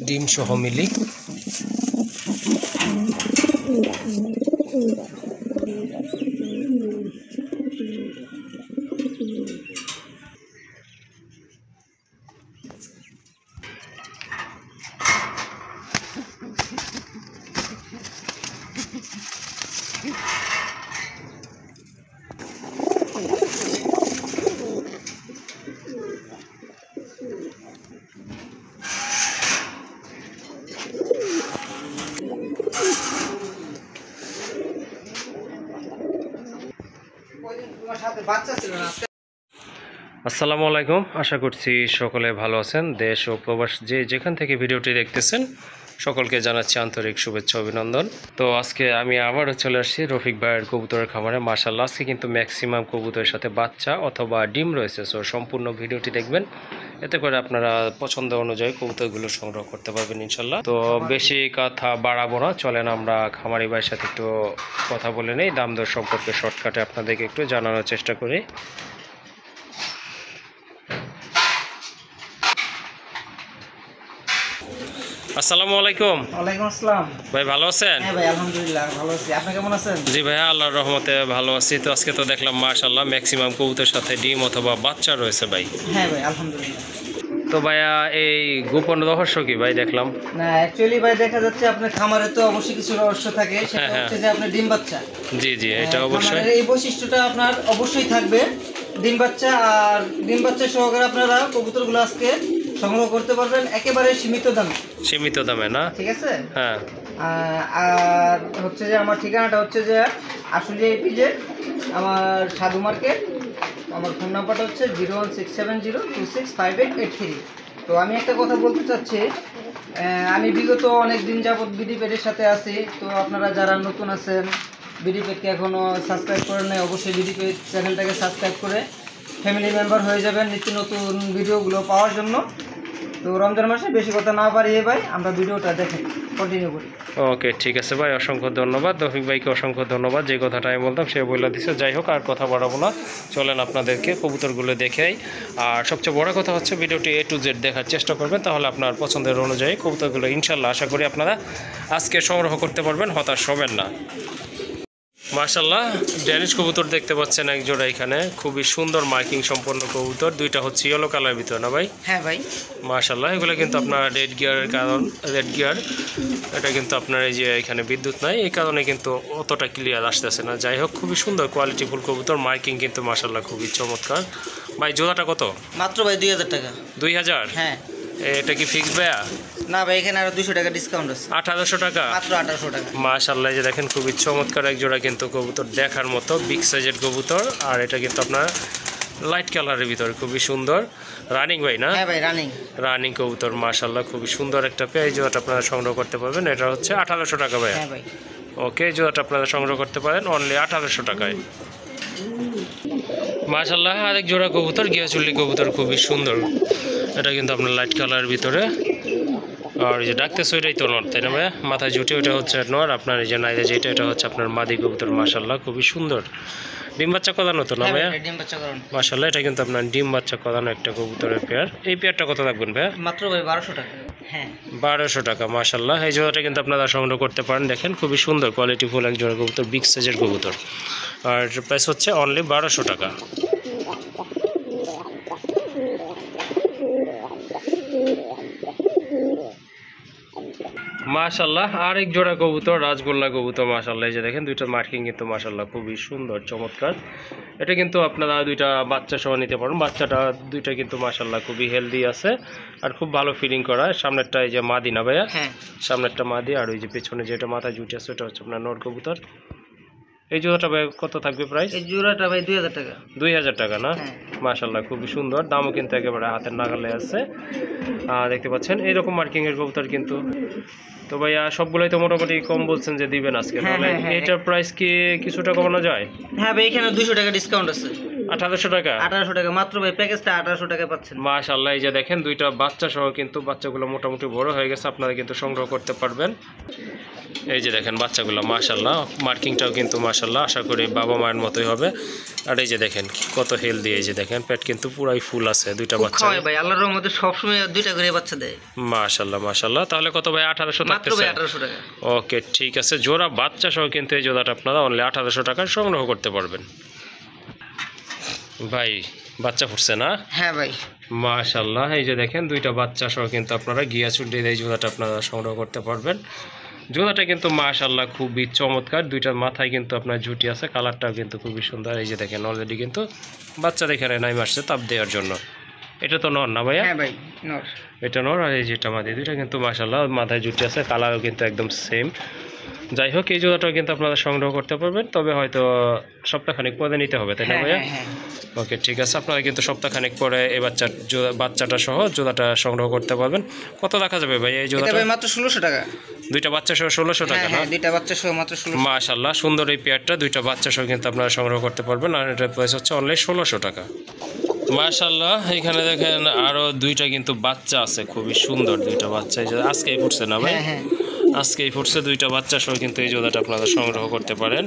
ডিম সহ মিলি। আসসালামু আলাইকুম, আশা করছি সকলে ভালো আছেন। দেশ ও প্রবাস যে যেখান থেকে ভিডিওটি দেখতেছেন সকলকে জানাচ্ছি আন্তরিক শুভেচ্ছা অভিনন্দন। তো আজকে আমি আবারও চলে আসছি রফিক ভাইয়ের কবুতরের খামারে। মাশাআল্লাহ, আজকে কিন্তু ম্যাক্সিমাম কবুতরের সাথে বাচ্চা অথবা ডিম রয়েছে। সো সম্পূর্ণ ভিডিওটি দেখবেন, এতে করে আপনারা পছন্দ অনুযায়ী কবুতরগুলো সংগ্রহ করতে পারবেন ইনশাল্লাহ। তো বেশি কথা বাড়াবো না, চলেন আমরা খামারি ভাইয়ের সাথে একটু কথা বলে নেই, দাম দর সম্পর্কে শর্টকাটে আপনাদেরকে একটু জানানোর চেষ্টা করি। আসসালামু আলাইকুম। ওয়ালাইকুম আসসালাম। ভাই ভালো আছেন? হ্যাঁ ভাই, আলহামদুলিল্লাহ ভালো আছি। আপনি কেমন আছেন? জি ভাইয়া, আল্লাহর রহমতে ভালো আছি। তো আজকে তো দেখলাম মাশাআল্লাহ ম্যাক্সিমাম কবুতরের সাথে ডিম অথবা বাচ্চা রয়েছে ভাই। হ্যাঁ ভাই, আলহামদুলিল্লাহ। তো ভাইয়া এই গোপন রহস্য কি ভাই দেখলাম? না, অ্যাকচুয়ালি ভাই দেখা যাচ্ছে আপনার খামারে তো অবশ্যই কিছু রহস্য থাকে, সেটা হচ্ছে যে আপনার ডিম বাচ্চা। জি জি, এটা অবশ্যই এই বৈশিষ্ট্যটা আপনার অবশ্যই থাকবে, ডিম বাচ্চা। আর ডিম বাচ্চা সহকারে আপনারা কবুতরগুলো আজকে সংগ্রহ করতে পারবেন একেবারে সীমিত দামে। সীমিত দামে না? ঠিক আছে। হ্যাঁ। আর হচ্ছে যে আমার ঠিকানাটা হচ্ছে যে আসলে এপিজে আমার সাধু মার্কেট। আমার ফোন নাম্বারটা হচ্ছে 01670265883। তো আমি একটা কথা বলতে চাচ্ছি, আমি বিগত অনেক দিন যাবৎ বিডি পেডের সাথে আছি। তো আপনারা যারা নতুন আছেন, বিডি পেডকে এখনও সাবস্ক্রাইব করেন নাই, অবশ্যই বিডি পেড চ্যানেলটাকে সাবস্ক্রাইব করে ফ্যামিলি মেম্বার হয়ে যাবেন নিত্য নতুন ভিডিওগুলো পাওয়ার জন্য। তো রমজান মাসে বেশি কথা না বাড়িয়ে ভাই আমরা ভিডিওটা দেখে কন্টিনিউ করি। ওকে, ঠিক আছে ভাই, অসংখ্য ধন্যবাদ। রফিক ভাইকে অসংখ্য ধন্যবাদ, যে কথাটা আমি বলতাম সে বলে দিচ্ছে। যাই হোক, আর কথা বাড়াবো না, চলেন আপনাদেরকে কবুতরগুলো দেখাই। আর সবচেয়ে বড় কথা হচ্ছে ভিডিওটি A to Z দেখার চেষ্টা করবেন, তাহলে আপনার পছন্দের অনুযায়ী কবুতরগুলো ইনশাল্লাহ আশা করি আপনারা আজকে সংগ্রহ করতে পারবেন, হতাশ হবেন না। মাশাআল্লাহ, ড্যানিশ কবুতর দেখতে পাচ্ছেন এক জোড়া এখানে, খুবই সুন্দর মার্কিং সম্পন্ন কবুতর। দুইটা হচ্ছে ইয়েলো কালার ভিতরে না ভাই? হ্যাঁ ভাই, মাশাআল্লাহ। এগুলো কিন্তু আপনার রেড গিয়ারের কারণ, রেড গিয়ার এটা কিন্তু আপনার এই যে এখানে বিদ্যুৎ নাই, এই কারণে কিন্তু অতটা ক্লিয়ার আসতেছে না। যাই হোক, খুবই সুন্দর কোয়ালিটিফুল কবুতর, মার্কিং কিন্তু মাশাআল্লাহ খুবই চমৎকার। ভাই জোড়াটা কত? মাত্র ভাই 2000 টাকা। 2000? হ্যাঁ। এটা কি ফিক্স ভাইয়া? না ভাই, এখানে আরো 200 টাকা ডিসকাউন্ট আছে। 1800 টাকা? মাত্র 1800 টাকা। মাশাআল্লাহ, যে দেখেন খুবই চমৎকার এক জোড়া কিন্তু কবুতর, দেখার মতো বিগ সাইজের কবুতর। আর এটা কিন্তু আপনার লাইট কালারের ভিতরে খুবই সুন্দর। রানিং ভাই না? হ্যাঁ ভাই, রানিং কবুতর মাশাআল্লাহ খুবই সুন্দর একটা পেয়ে। জোড়াটা আপনারা সংগ্রহ করতে পারবেন, এটা হচ্ছে 1800 টাকা ভাই। হ্যাঁ ভাই। ওকে, জোড়াটা আপনারা সংগ্রহ করতে পারেন অনলি 1800 টাকায়। মাশাআল্লাহ, আরেক জোড়া কবুতর গিয়াচুল্লি কবুতর, খুবই সুন্দর। এটা কিন্তু আপনার লাইট কালারের ভিতরে। আর এই যে ডাকতেছে ওইটাই তো নর, তাই না ভাইয়া? মাথায় জুটে ওইটা হচ্ছে নর, আপনার এই যে নাইরে যেটা এটা হচ্ছে আপনার মাদি কবুতর। মাশাআল্লাহ খুবই সুন্দর, ডিম বাচ্চা করানো তো না ভাইয়া? মাশাআল্লাহ, এটা কিন্তু আপনার ডিম বাচ্চা করানো একটা কবুতরের পেয়ার। এই পেয়ারটা কত রাখবেন ভাইয়া? মাত্র ভাই 1200 টাকা। হ্যাঁ, 1200 টাকা। মাশাআল্লাহ, এই জোড়াটা কিন্তু আপনারা সংগ্রহ করতে পারেন। দেখেন খুবই সুন্দর কোয়ালিটিফুল এক জোড়া কবুতর, বিগ সাইজের কবুতর। আর প্রাইস হচ্ছে অনলি 1200 টাকা। মাশাআল্লাহ, আরেক জোড়া কবুতর রাজগোল্লা কবুতর। মাশাআল্লাহ, এই যে দেখেন দুইটা মার্কিং কিন্তু মাশাআল্লাহ খুবই সুন্দর চমৎকার। এটা কিন্তু আপনারা দুইটা বাচ্চা সহ নিতে পারেন। বাচ্চাটা দুইটা কিন্তু মাশাআল্লাহ খুবই হেলদি আছে আর খুব ভালো ফিলিং করা। সামনেরটা এই যে মাদি না ভাইয়া? হ্যাঁ, সামনেরটা মাদি, আর ওই যে পেছনে যেটা মাথা জুটে আছে ওটা হচ্ছে আপনার নর কবুতর। এই জোড়াটা ভাই কত থাকবে প্রাইস? এই জোড়াটা ভাই 2000 টাকা। 2000 টাকা না? হ্যাঁ। মাশাআল্লাহ খুবই সুন্দর, দামও কিন্তু একেবারে হাতের নাগালে আছে। দেখতে পাচ্ছেন এইরকম মার্কিংয়ের কবুতর কিন্তু। তো ভাইয়া সবগুলোই তো মোটামুটি কম বলছেন যে দিবেন আজকে, তাহলে এটার প্রাইস কি কিছুটা কমানো যায়? হ্যাঁ ভাই, এখানে 200 টাকা ডিসকাউন্ট আছে। 1800 টাকা? 1800 টাকা মাত্র ভাই, প্যাকেজটা 1800 টাকা পাচ্ছেন। মাশাআল্লাহ, এই যে দেখেন দুইটা বাচ্চা সহ কিন্তু, বাচ্চাগুলো মোটামুটি বড় হয়ে গেছে, আপনারা কিন্তু সংগ্রহ করতে পারবেন। এই যে দেখেন বাচ্চাগুলো মাশাল্লাহ, মার্কিংটাও কিন্তু মাশাল্লাহ, আশা করি বাবা মায়ের মতোই হবে। আর এই যে দেখেন কত হেলদি, এই যে দেখেন পেট কিন্তু পুরাই ফুল আছে দুইটা বাচ্চা। ভাই আল্লাহর রহমতে সবসময় 2টা করে বাচ্চা দেয়। মাশাল্লাহ মাশাল্লাহ। তাহলে কত ভাই? 1800 মাত্র ভাই থাকতেছে। 1800 টাকা। ওকে ঠিক আছে, জোড়া বাচ্চা সহ কিন্তু এই জোড়াটা আপনারা অনলি 1800 টাকায় সংগ্রহ করতে পারবেন। ভাই বাচ্চা ফুটছে না? হ্যাঁ ভাই মাশাল্লাহ, এই যে দেখেন দুইটা বাচ্চা সহ কিন্তু আপনারা গিয়া চুড্ডির এই জোড়াটা আপনারা সংগ্রহ করতে পারবেন। জোড়াটা কিন্তু মাশাল্লাহ খুবই চমৎকার, দুইটার মাথায় কিন্তু আপনার ঝুটি আছে, কালারটাও কিন্তু খুবই সুন্দর। এই যে দেখেন অলরেডি কিন্তু বাচ্চা এখানে নাই আসছে তাপ দেওয়ার জন্য। এটা তো নর না ভাইয়া? হ্যাঁ ভাই নর। এটা নর, আর এই যেটা মাদি, দুইটা কিন্তু মাশাল্লাহ মাথায় জুটি আছে, কালারও কিন্তু একদম সেম। যাই হোক এই জোড়াটাও কিন্তু আপনারা সংগ্রহ করতে পারবেন, তবে হয়তো সপ্তাহখানেক পরে নিতে হবে, তাই না ভাইয়া? ওকে ঠিক আছে, আপনারা কিন্তু সপ্তাহখানেক পরে এই বাচ্চাটা সহ জোড়াটা সংগ্রহ করতে পারবেন। কত রাখা যাবে ভাই এই জোড়াটা? মাত্র 1600 টাকা। দুইটা বাচ্চা সহ 1600 টাকা না? দুইটা বাচ্চা সহ মাত্র 1600। মাশাআল্লাহ সুন্দর এই পেয়ারটা, দুইটা বাচ্চা সহ কিন্তু আপনারা সংগ্রহ করতে পারবেন, আর এটার প্রাইস হচ্ছে অনলি 1600 টাকা। মাশাআল্লাহ এখানে দেখেন আরো দুইটা কিন্তু বাচ্চা আছে, খুবই সুন্দর দুইটা বাচ্চা। এই যে আজকেই ফুটছে না ভাই? আজকেই ফুটছে, দুইটা বাচ্চা সহ কিন্তু এই জোড়াটা আপনারা সংগ্রহ করতে পারেন।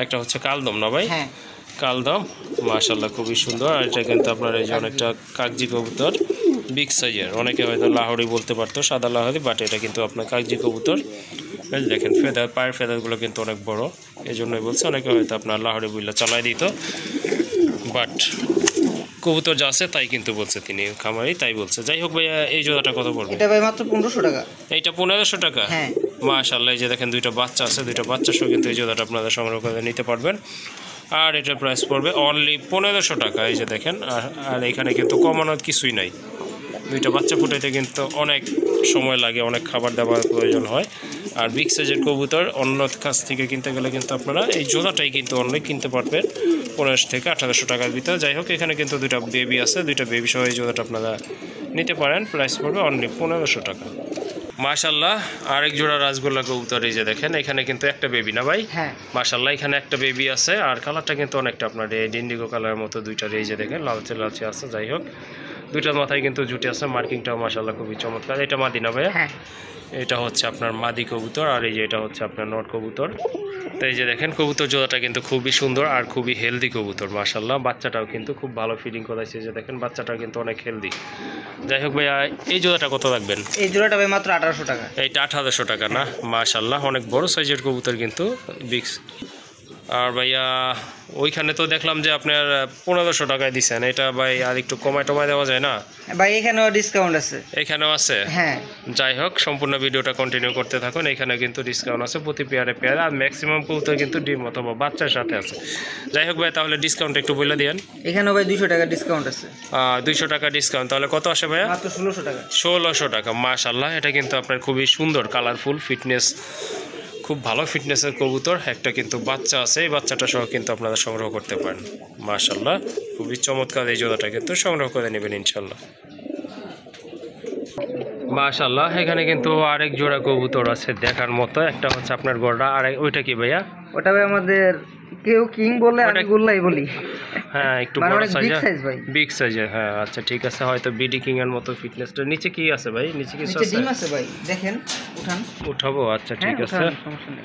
একটা হচ্ছে কালদম না ভাই? কালদম মাশাআল্লাহ খুবই সুন্দর। আর এটা কিন্তু আপনার এই যে অনেকটা কাগজি কবুতর, বিগ সাইজের, অনেকে হয়তো লাহোরি বলতে পারতো, সাদা লাহোরি, বাট এটা কিন্তু আপনার কাগজি কবুতর। দেখেন ফেদার, পায়ের ফেদারগুলো কিন্তু অনেক বড়, এই জন্যই বলছে, অনেকে হয়তো আপনার লাহোরি বুইলা চালাই দিত, বাট কবুতর যা আছে তাই কিন্তু বলছে তিনি, খামারি তাই বলছে। যাই হোক ভাইয়া এই জোড়াটা কত পড়বে? এটা ভাই মাত্র 1500 টাকা। এইটা 1500 টাকা? হ্যাঁ মাশাআল্লাহ, এই যে দেখেন দুইটা বাচ্চা আছে, দুইটা বাচ্চা সহ কিন্তু এই জোড়াটা আপনারা সংগ্রহ করে নিতে পারবেন। আর এটার প্রাইস পড়বে অনলি 1500 টাকা। এই যে দেখেন, আর এখানে কিন্তু কমানোর কিছুই নাই, দুইটা বাচ্চা ফুটাইতে কিন্তু অনেক সময় লাগে, অনেক খাবার দাবার প্রয়োজন হয়। আর বিগ সাইজের কবুতর অন্য কাছ থেকে কিনতে গেলে কিন্তু আপনারা এই জোড়াটাই কিন্তু অনলি কিনতে পারবেন 1500 থেকে 1800 টাকার ভিতরে। যাই হোক এখানে কিন্তু দুইটা বেবি আছে, দুইটা বেবি সহ এই জোড়াটা আপনারা নিতে পারেন, প্রাইস পড়বে অনলি 1500 টাকা। মাশাআল্লাহ আরেক জোড়া রাজগোল্লা কবুতর, এই যে দেখেন এখানে কিন্তু একটা বেবি না ভাই? মাশাআল্লাহ এখানে একটা বেবি আছে, আর কালারটা কিন্তু অনেকটা আপনার এই ইন্ডিগো কালারের মতো দুইটার, এই যে দেখেন লালচে লালচে আছে। যাই হোক দুইটার মাথায় কিন্তু জুটি আছে, মার্কিংটাও মাশাআল্লাহ খুবই চমৎকার। এটা মাদি না ভাইয়া? এটা হচ্ছে আপনার মাদি কবুতর, আর এই যে এটা হচ্ছে আপনার নর কবুতর। তো এই যে দেখেন কবুতর জোড়াটা কিন্তু খুবই সুন্দর আর খুবই হেলদি কবুতর মাশাআল্লাহ। বাচ্চাটাও কিন্তু খুব ভালো ফিডিং করাইছে, যে দেখেন বাচ্চাটাও কিন্তু অনেক হেলদি। যাই হোক ভাইয়া এই জোড়াটা কত রাখবেন? এই জোড়াটা ভাই মাত্র 1800 টাকা। এইটা 1800 টাকা না? মাশাআল্লাহ অনেক বড় সাইজের কবুতর কিন্তু বিগ। আর ভাইয়া ওইখানে তো দেখলাম যে আপনার 1500 টাকায় দিচ্ছেন, এটা ভাই আর একটু কমায় টমায় দেওয়া যায় না ভাই? এখানেও ডিসকাউন্ট আছে। এখানেও আছে? হ্যাঁ। যাই হোক সম্পূর্ণ ভিডিওটা কন্টিনিউ করতে থাকুন, এখানে কিন্তু ডিসকাউন্ট আছে প্রতি পেয়ারে, আর ম্যাক্সিমাম কবুতর কিন্তু ডিম অথবা বাচ্চার সাথে আছে। যাই হোক ভাই তাহলে ডিসকাউন্ট একটু বলে দিয়েন। এখানেও ভাই 200 টাকা ডিসকাউন্ট আছে। 200 টাকা ডিসকাউন্ট, তাহলে কত আসে ভাইয়া? মাত্র 1600 টাকা। 1600 টাকা মাশাআল্লাহ। এটা কিন্তু আপনার খুবই সুন্দর কালারফুল, ফিটনেস খুব ভালো ফিটনেসের কবুতর, একটা কিন্তু বাচ্চা আছে, এই বাচ্চাটা সহ কিন্তু আপনারা সংগ্রহ করতে পারেন। মাশাআল্লাহ খুবই চমৎকার, এই জোড়াটা কিন্তু সংগ্রহ করে নেবেন ইনশাল্লাহ। মাশাআল্লাহ এখানে কিন্তু আরেক জোড়া কবুতর আছে দেখার মতো, একটা হচ্ছে আপনার গড়া, আর ওইটা কি ভাইয়া? ওটা ভাই আমাদের কেউ কিং বলে, আমি গোল্লাই বলি। হ্যাঁ একটু বড় সাইজ ভাই, বিগ সাইজের। হ্যাঁ আচ্ছা ঠিক আছে, হয়তো বিডি কিং এর মতো ফিটনেসটা। নিচে কি আছে ভাই? নিচে কিছু আছে? ডিম আছে ভাই, দেখেন উঠান। উঠাবো? আচ্ছা ঠিক আছে, সমস্যা নেই।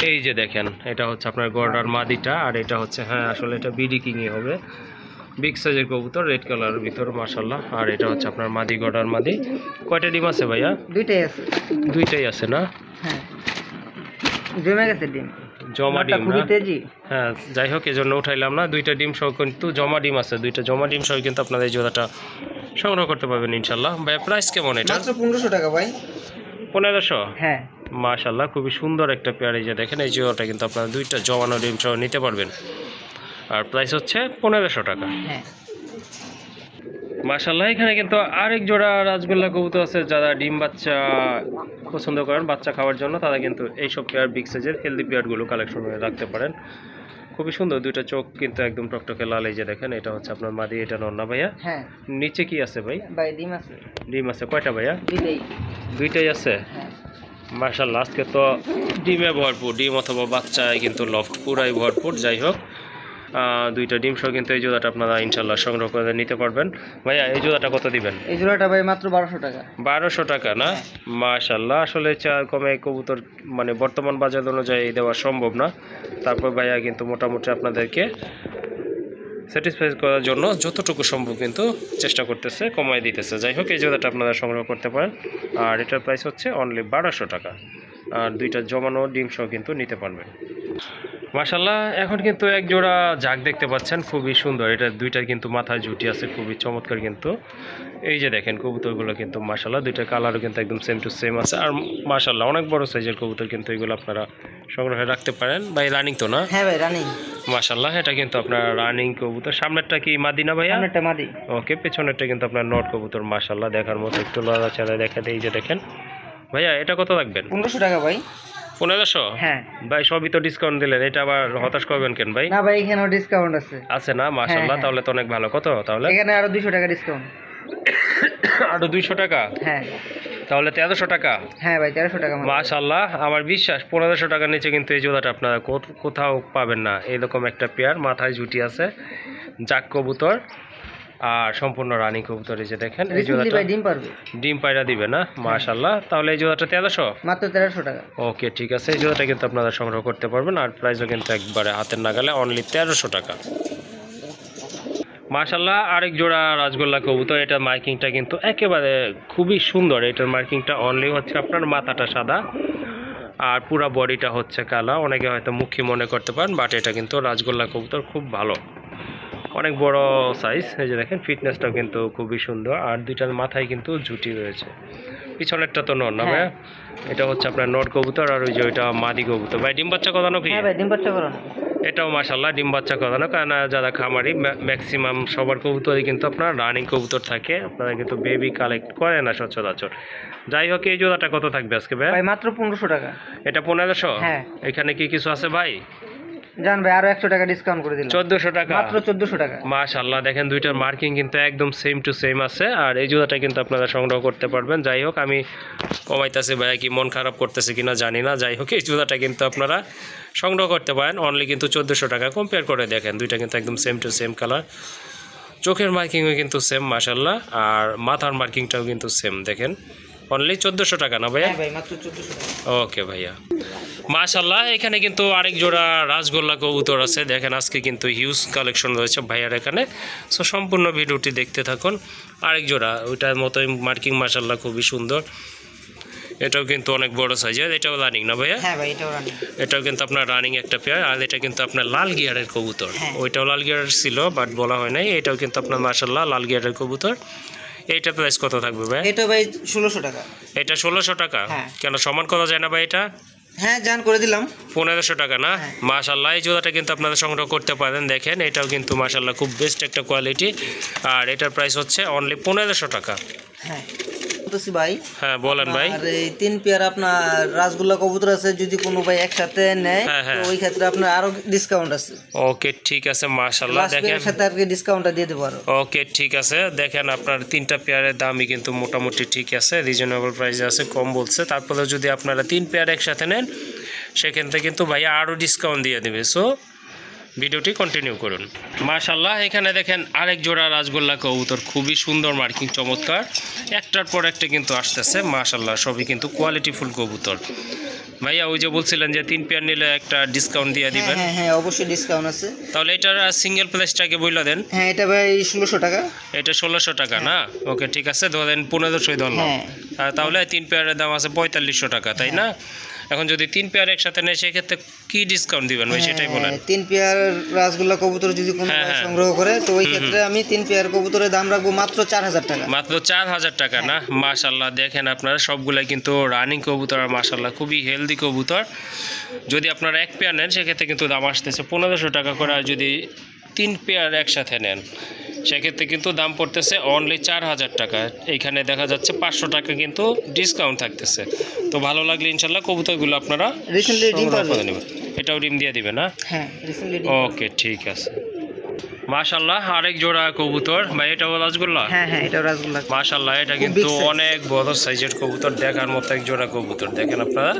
এই যে দেখেন এটা হচ্ছে আপনার গড়ার মাদিটা, আর এটা হচ্ছে হ্যাঁ আসলে এটা বিডি কিংই হবে, বিগ সাইজের কবুতর, রেড কালারের ভিতর মাশাআল্লাহ। আর এটা হচ্ছে আপনার মাদি, গড়ার মাদি। কয়টা ডিম আছে ভাইয়া? দুইটাই আছে। দুইটাই আছে না? হ্যাঁ জমে গেছে ডিম, জমা ডিম না? হ্যাঁ যাই হোক এজন্য উঠাইলাম না, দুইটা ডিম সহ কিন্তু জমা ডিম আছে, দুইটা জমা ডিম সহ কিন্তু আপনাদের এই জোড়াটা সংগ্রহ করতে পারবেন ইনশাল্লাহ। ভাই প্রাইস কেমন এটা? মাত্র 1500 টাকা ভাই। 1500? হ্যাঁ মাশাআল্লাহ খুবই সুন্দর একটা পেয়ার। এই যে দেখেন এই জোড়াটা কিন্তু আপনারা দুইটা জমানো ডিম সহ নিতে পারবেন, আর প্রাইস হচ্ছে 1500 টাকা। হ্যাঁ মাশাআল্লাহ এখানে কিন্তু আরেক জোড়া রাজগোল্লা কবুতর আছে, যারা ডিম বাচ্চা পছন্দ করেন বাচ্চা খাওয়ার জন্য, তারা কিন্তু এইসব পেয়ার বিগ সাইজের হেলদি পেয়ারগুলো কালেকশন করে রাখতে পারেন। খুবই সুন্দর, দুইটা চোখ কিন্তু একদম টকটকে লাল। এই যে দেখেন এটা হচ্ছে আপনার মাদি, এটা নর না ভাইয়া? হ্যাঁ। নিচে কি আছে ভাই? ভাই ডিম আছে। ডিম আছে কয়টা ভাইয়া? দুইটাই আছে। হ্যাঁ মাশাআল্লাহ আজকে তো ডিমে ভরপুর, ডিম অথবা বাচ্চায় কিন্তু লফট পুরাই ভরপুর। যাই হোক দুইটা ডিম সহ কিন্তু এই জোড়াটা আপনারা ইনশাল্লাহ সংগ্রহ করে নিতে পারবেন। ভাইয়া এই জোড়াটা কত দিবেন? এই জোড়াটা ভাই মাত্র 1200 টাকা। 1200 টাকা না? মাশাল্লাহ, আসলে চা কমে কবুতর মানে বর্তমান বাজার অনুযায়ী দেওয়া সম্ভব না। তারপর ভাইয়া কিন্তু মোটামুটি আপনাদেরকে স্যাটিসফাই করার জন্য যতটুকু সম্ভব কিন্তু চেষ্টা করতেছে, কমাই দিতেছে। যাই হোক, এই জোড়াটা আপনারা সংগ্রহ করতে পারেন। আর এটার প্রাইস হচ্ছে অনলি 1200 টাকা। আর দুইটা জমানো ডিম সহ কিন্তু নিতে পারবেন। মাশাল্লাহ, এখন কিন্তু এক জোড়া জাগ দেখতে পাচ্ছেন, খুবই সুন্দর। এটা দুইটার কিন্তু মাথায় জুটি আছে, খুবই চমৎকার কিন্তু। এই যে দেখেন কবুতরগুলো কিন্তু মাশাল্লাহ দুইটা কালারও কিন্তু একদম সেম টু সেম আছে। আর মাশাল্লাহ অনেক বড় সাইজের কবুতর কিন্তু এগুলো আপনারা সংগ্রহে রাখতে পারেন। ভাই রানিং তো না? হ্যাঁ ভাই রানিং। মাশাল্লাহ, এটা কিন্তু আপনার রানিং কবুতর। সামনেরটা কি মাদিনা ভাইয়া? সামনেরটা মাদি। ওকে, পেছনেরটা কিন্তু আপনার নট কবুতর। মাশাল্লাহ দেখার মতো, একটু লড়াচড়া দেখেন। এই যে দেখেন ভাইয়া, এটা কত রাখবেন? 1500 টাকা ভাই। 1500? হ্যাঁ ভাই, সবই তো ডিসকাউন্ট দিলেন, এটা আবার হতাশ করবেন কেন ভাই? না ভাই, এখানেও ডিসকাউন্ট আছে। আছে না? মাশাল্লাহ, হ্যাঁ। তাহলে তো অনেক ভালো। কত তাহলে? এখানে আরো 200 টাকা ডিসকাউন্ট। আরো 200 টাকা? হ্যাঁ। তাহলে 1300 টাকা? হ্যাঁ ভাই 1300 টাকা। মাশাল্লাহ, আমার বিশ্বাস 1500 টাকার নিচে কিন্তু এই জোড়াটা আপনারা কোথাও পাবেন না। এরকম একটা পেয়ার, মাথায় জুটি আছে, জাক কবুতর আর সম্পূর্ণ রানী কবুতর। এই যে দেখেন এই জোড়াটা ডিম পারবে, ডিম পায়রা দিবে না? মাশাল্লাহ, তাহলে এই জোড়াটা 1300? মাত্র 1300 টাকা। ওকে, ঠিক আছে, এই জোড়াটা কিন্তু আপনারা সংগ্রহ করতে পারবেন। আর প্রাইসও কিন্তু একবারে হাতের নাগালে, অনলি 1300 টাকা। মাশাল্লাহ, আরেক জোড়া রাজগোল্লা কবুতর। এটার মার্কিংটা কিন্তু একেবারে খুবই সুন্দর। এটার মার্কিংটা অনলি হচ্ছে আপনার মাথাটা সাদা আর পুরা বডিটা হচ্ছে কালা। অনেকে হয়তো মুখী মনে করতে পারেন, বাট এটা কিন্তু রাজগোল্লা কবুতর, খুব ভালো, অনেক বড় সাইজ। এই যে দেখেন ফিটনেসটাও কিন্তু খুবই সুন্দর। আর দুইটার মাথায় কিন্তু জুটি রয়েছে। পিছনেরটা তো নর না ভাই? এটা হচ্ছে আপনার নর কবুতর। আর ওই যে ওইটা মাদি কবুতর। ভাই ডিম বাচ্চা করানো কি? হ্যাঁ ভাই ডিম বাচ্চা করানো। এটাও মাশাল্লাহ ডিম বাচ্চা করানো, কারণ যারা খামারি ম্যাক্সিমাম সবার কবুতরই কিন্তু আপনার রানিং কবুতর থাকে, আপনারা কিন্তু বেবি কালেক্ট করে না সচরাচর। যাই হোক, এই জোড়াটা কত থাকবে আজকে ভাই? ভাই মাত্র 1500 টাকা। এটা 1500? হ্যাঁ। এখানে কি কিছু আছে ভাই? জান ভাই আরো 100 টাকা ডিসকাউন্ট করে দিলাম। 1400 টাকা? মাত্র 1400 টাকা। মাশাআল্লাহ, দেখেন দুইটার মার্কিং কিন্তু একদম সেম টু সেম আছে। আর এই জোড়াটা কিন্তু আপনারা সংগ্রহ করতে পারবেন। যাই হোক, আমি কমাইতেছি ভাইয়া কি মন খারাপ করতেছে কিনা জানি না। যাই হোক, এই জোড়াটা কিন্তু আপনারা সংগ্রহ করতে পারেন অনলি কিন্তু 1400 টাকা। কম্পেয়ার করে দেখেন, দুইটা কিন্তু একদম সেম টু সেম কালার। চোখের মার্কিংও কিন্তু সেম মাশাআল্লাহ, আর মাথার মার্কিংটাও কিন্তু সেম। দেখেন অনলি 1400 টাকা না ভাইয়া? হ্যাঁ ভাই মাত্র 1400 টাকা। ওকে ভাইয়া, মাশাআল্লাহ। এখানে কিন্তু আরেক জোড়া রাজগোল্লা কবুতর আছে। দেখেন আজকে কিন্তু হিউজ কালেকশন রয়েছে ভাইয়ার এখানে। সো সম্পূর্ণ ভিডিওটি দেখতে থাকুন। আরেক জোড়া ওইটার মতোই মার্কিং, মাশাআল্লাহ খুবই সুন্দর। এটাও কিন্তু অনেক বড় সাইজের। এটাও রানিং না ভাইয়া? হ্যাঁ ভাই এটাও রানিং। এটাও কিন্তু আপনার রানিং একটা পেয়ার। আর এটা কিন্তু আপনার লাল গিয়ারের কবুতর। ওইটাও লাল গিয়ারের ছিল, বাট বলা হয় নাই। এটাও কিন্তু আপনার মাশাআল্লাহ লাল গিয়ারের কবুতর। এইটা প্রাইস কত থাকবে ভাই? এটা ভাই 1600 টাকা। এটা 1600 টাকা? হ্যাঁ। কেন সমান করা যায় না ভাই এটা? হ্যাঁ জান করে দিলাম। 1500 টাকা না? মাশাআল্লাহ, এই জোড়াটা কিন্তু আপনারা সংগ্রহ করতে পারেন। দেখেন এটাও কিন্তু মাশাআল্লাহ খুব বেস্ট একটা কোয়ালিটি। আর এটার প্রাইস হচ্ছে অনলি 1500 টাকা। হ্যাঁ বলতেছি ভাই। হ্যাঁ বলেন ভাই। আর এই 3 পেয়ার আপনার রাসগোল্লা কবুতর আছে, যদি কোনো ভাই একসাথে নেয় তো ওই ক্ষেত্রে আপনার আরো ডিসকাউন্ট আছে। ওকে ঠিক আছে, মাশাআল্লাহ। দেখেন এর সাথে আর কি ডিসকাউন্টটা দিয়ে দেব আরো। ওকে ঠিক আছে, দেখেন আপনার 3টা পেয়ারের দামই কিন্তু মোটামুটি ঠিক আছে, রিজনেবল প্রাইসে আছে, কম বলছে। তারপরে যদি আপনারা 3 পেয়ার একসাথে নেন সেক্ষেত্রে কিন্তু ভাইয়া আরও ডিসকাউন্ট দিয়ে দেবে। সো ভিডিওটি কন্টিনিউ করুন। মাশাআল্লাহ, এখানে দেখেন আরেক জোড়া রাজগোল্লা কবুতর, খুবই সুন্দর মার্কিং, চমৎকার। একটার পর একটা কিন্তু আসতেছে মাশাআল্লাহ, সবই কিন্তু কোয়ালিটিফুল কবুতর। ভাইয়া ওই যে বলছিলেন যে 3 পেয়ার নিলে একটা ডিসকাউন্ট দিয়ে দিবেন। হ্যাঁ হ্যাঁ অবশ্যই ডিসকাউন্ট আছে। তাহলে এটার সিঙ্গেল প্রাইসটাকে বইলা দেন। হ্যাঁ এটা ভাই 1600 টাকা। এটা 1600 টাকা না? ওকে ঠিক আছে, ধরেন 1500 ধরলাম। তাহলে 3 পেয়ারের দাম আছে 4500 টাকা, তাই না? এখন যদি 3 পেয়ার একসাথে নেয় সেক্ষেত্রে কি ডিসকাউন্ট দিবেন ভাই সেটাই বলেন। 3 পেয়ার রাসগোল্লা কবুতর যদি কোনো সংগ্রহ করে তো ওই ক্ষেত্রে আমি 3 পেয়ার কবুতরের দাম রাখবো মাত্র 4000 টাকা। মাত্র 4000 টাকা না? মাশাআল্লাহ, দেখেন আপনারা সবগুলাই কিন্তু রানিং কবুতর আর মাশাআল্লাহ খুবই হেলদি কবুতর। যদি আপনারা 1 পেয়ার নেন সেক্ষেত্রে কিন্তু দাম আসতেছে 1500 টাকা করে। আর যদি 3 পেয়ার একসাথে নেন সেক্ষেত্রে কিন্তু দাম পড়তেছে অনলি 4000 টাকা। এইখানে দেখা যাচ্ছে 500 টাকা কিন্তু ডিসকাউন্ট থাকতেছে। তো ভালো লাগলে ইনশাল্লাহ কবুতরগুলো আপনারা রিসেন্টলি ডিম করে নেবেন। এটাও ডিম দিয়ে দিবে না? হ্যাঁ রিসেন্টলি ডিম। ওকে ঠিক আছে, মাশাআল্লাহ। আরেক জোড়া কবুতর ভাই, এটাও রাজগোল্লা? হ্যাঁ হ্যাঁ এটাও রাজগোল্লা। মাশাআল্লাহ, এটা কিন্তু অনেক বড় সাইজের কবুতর, দেখার মতো এক জোড়া কবুতর। দেখেন আপনারা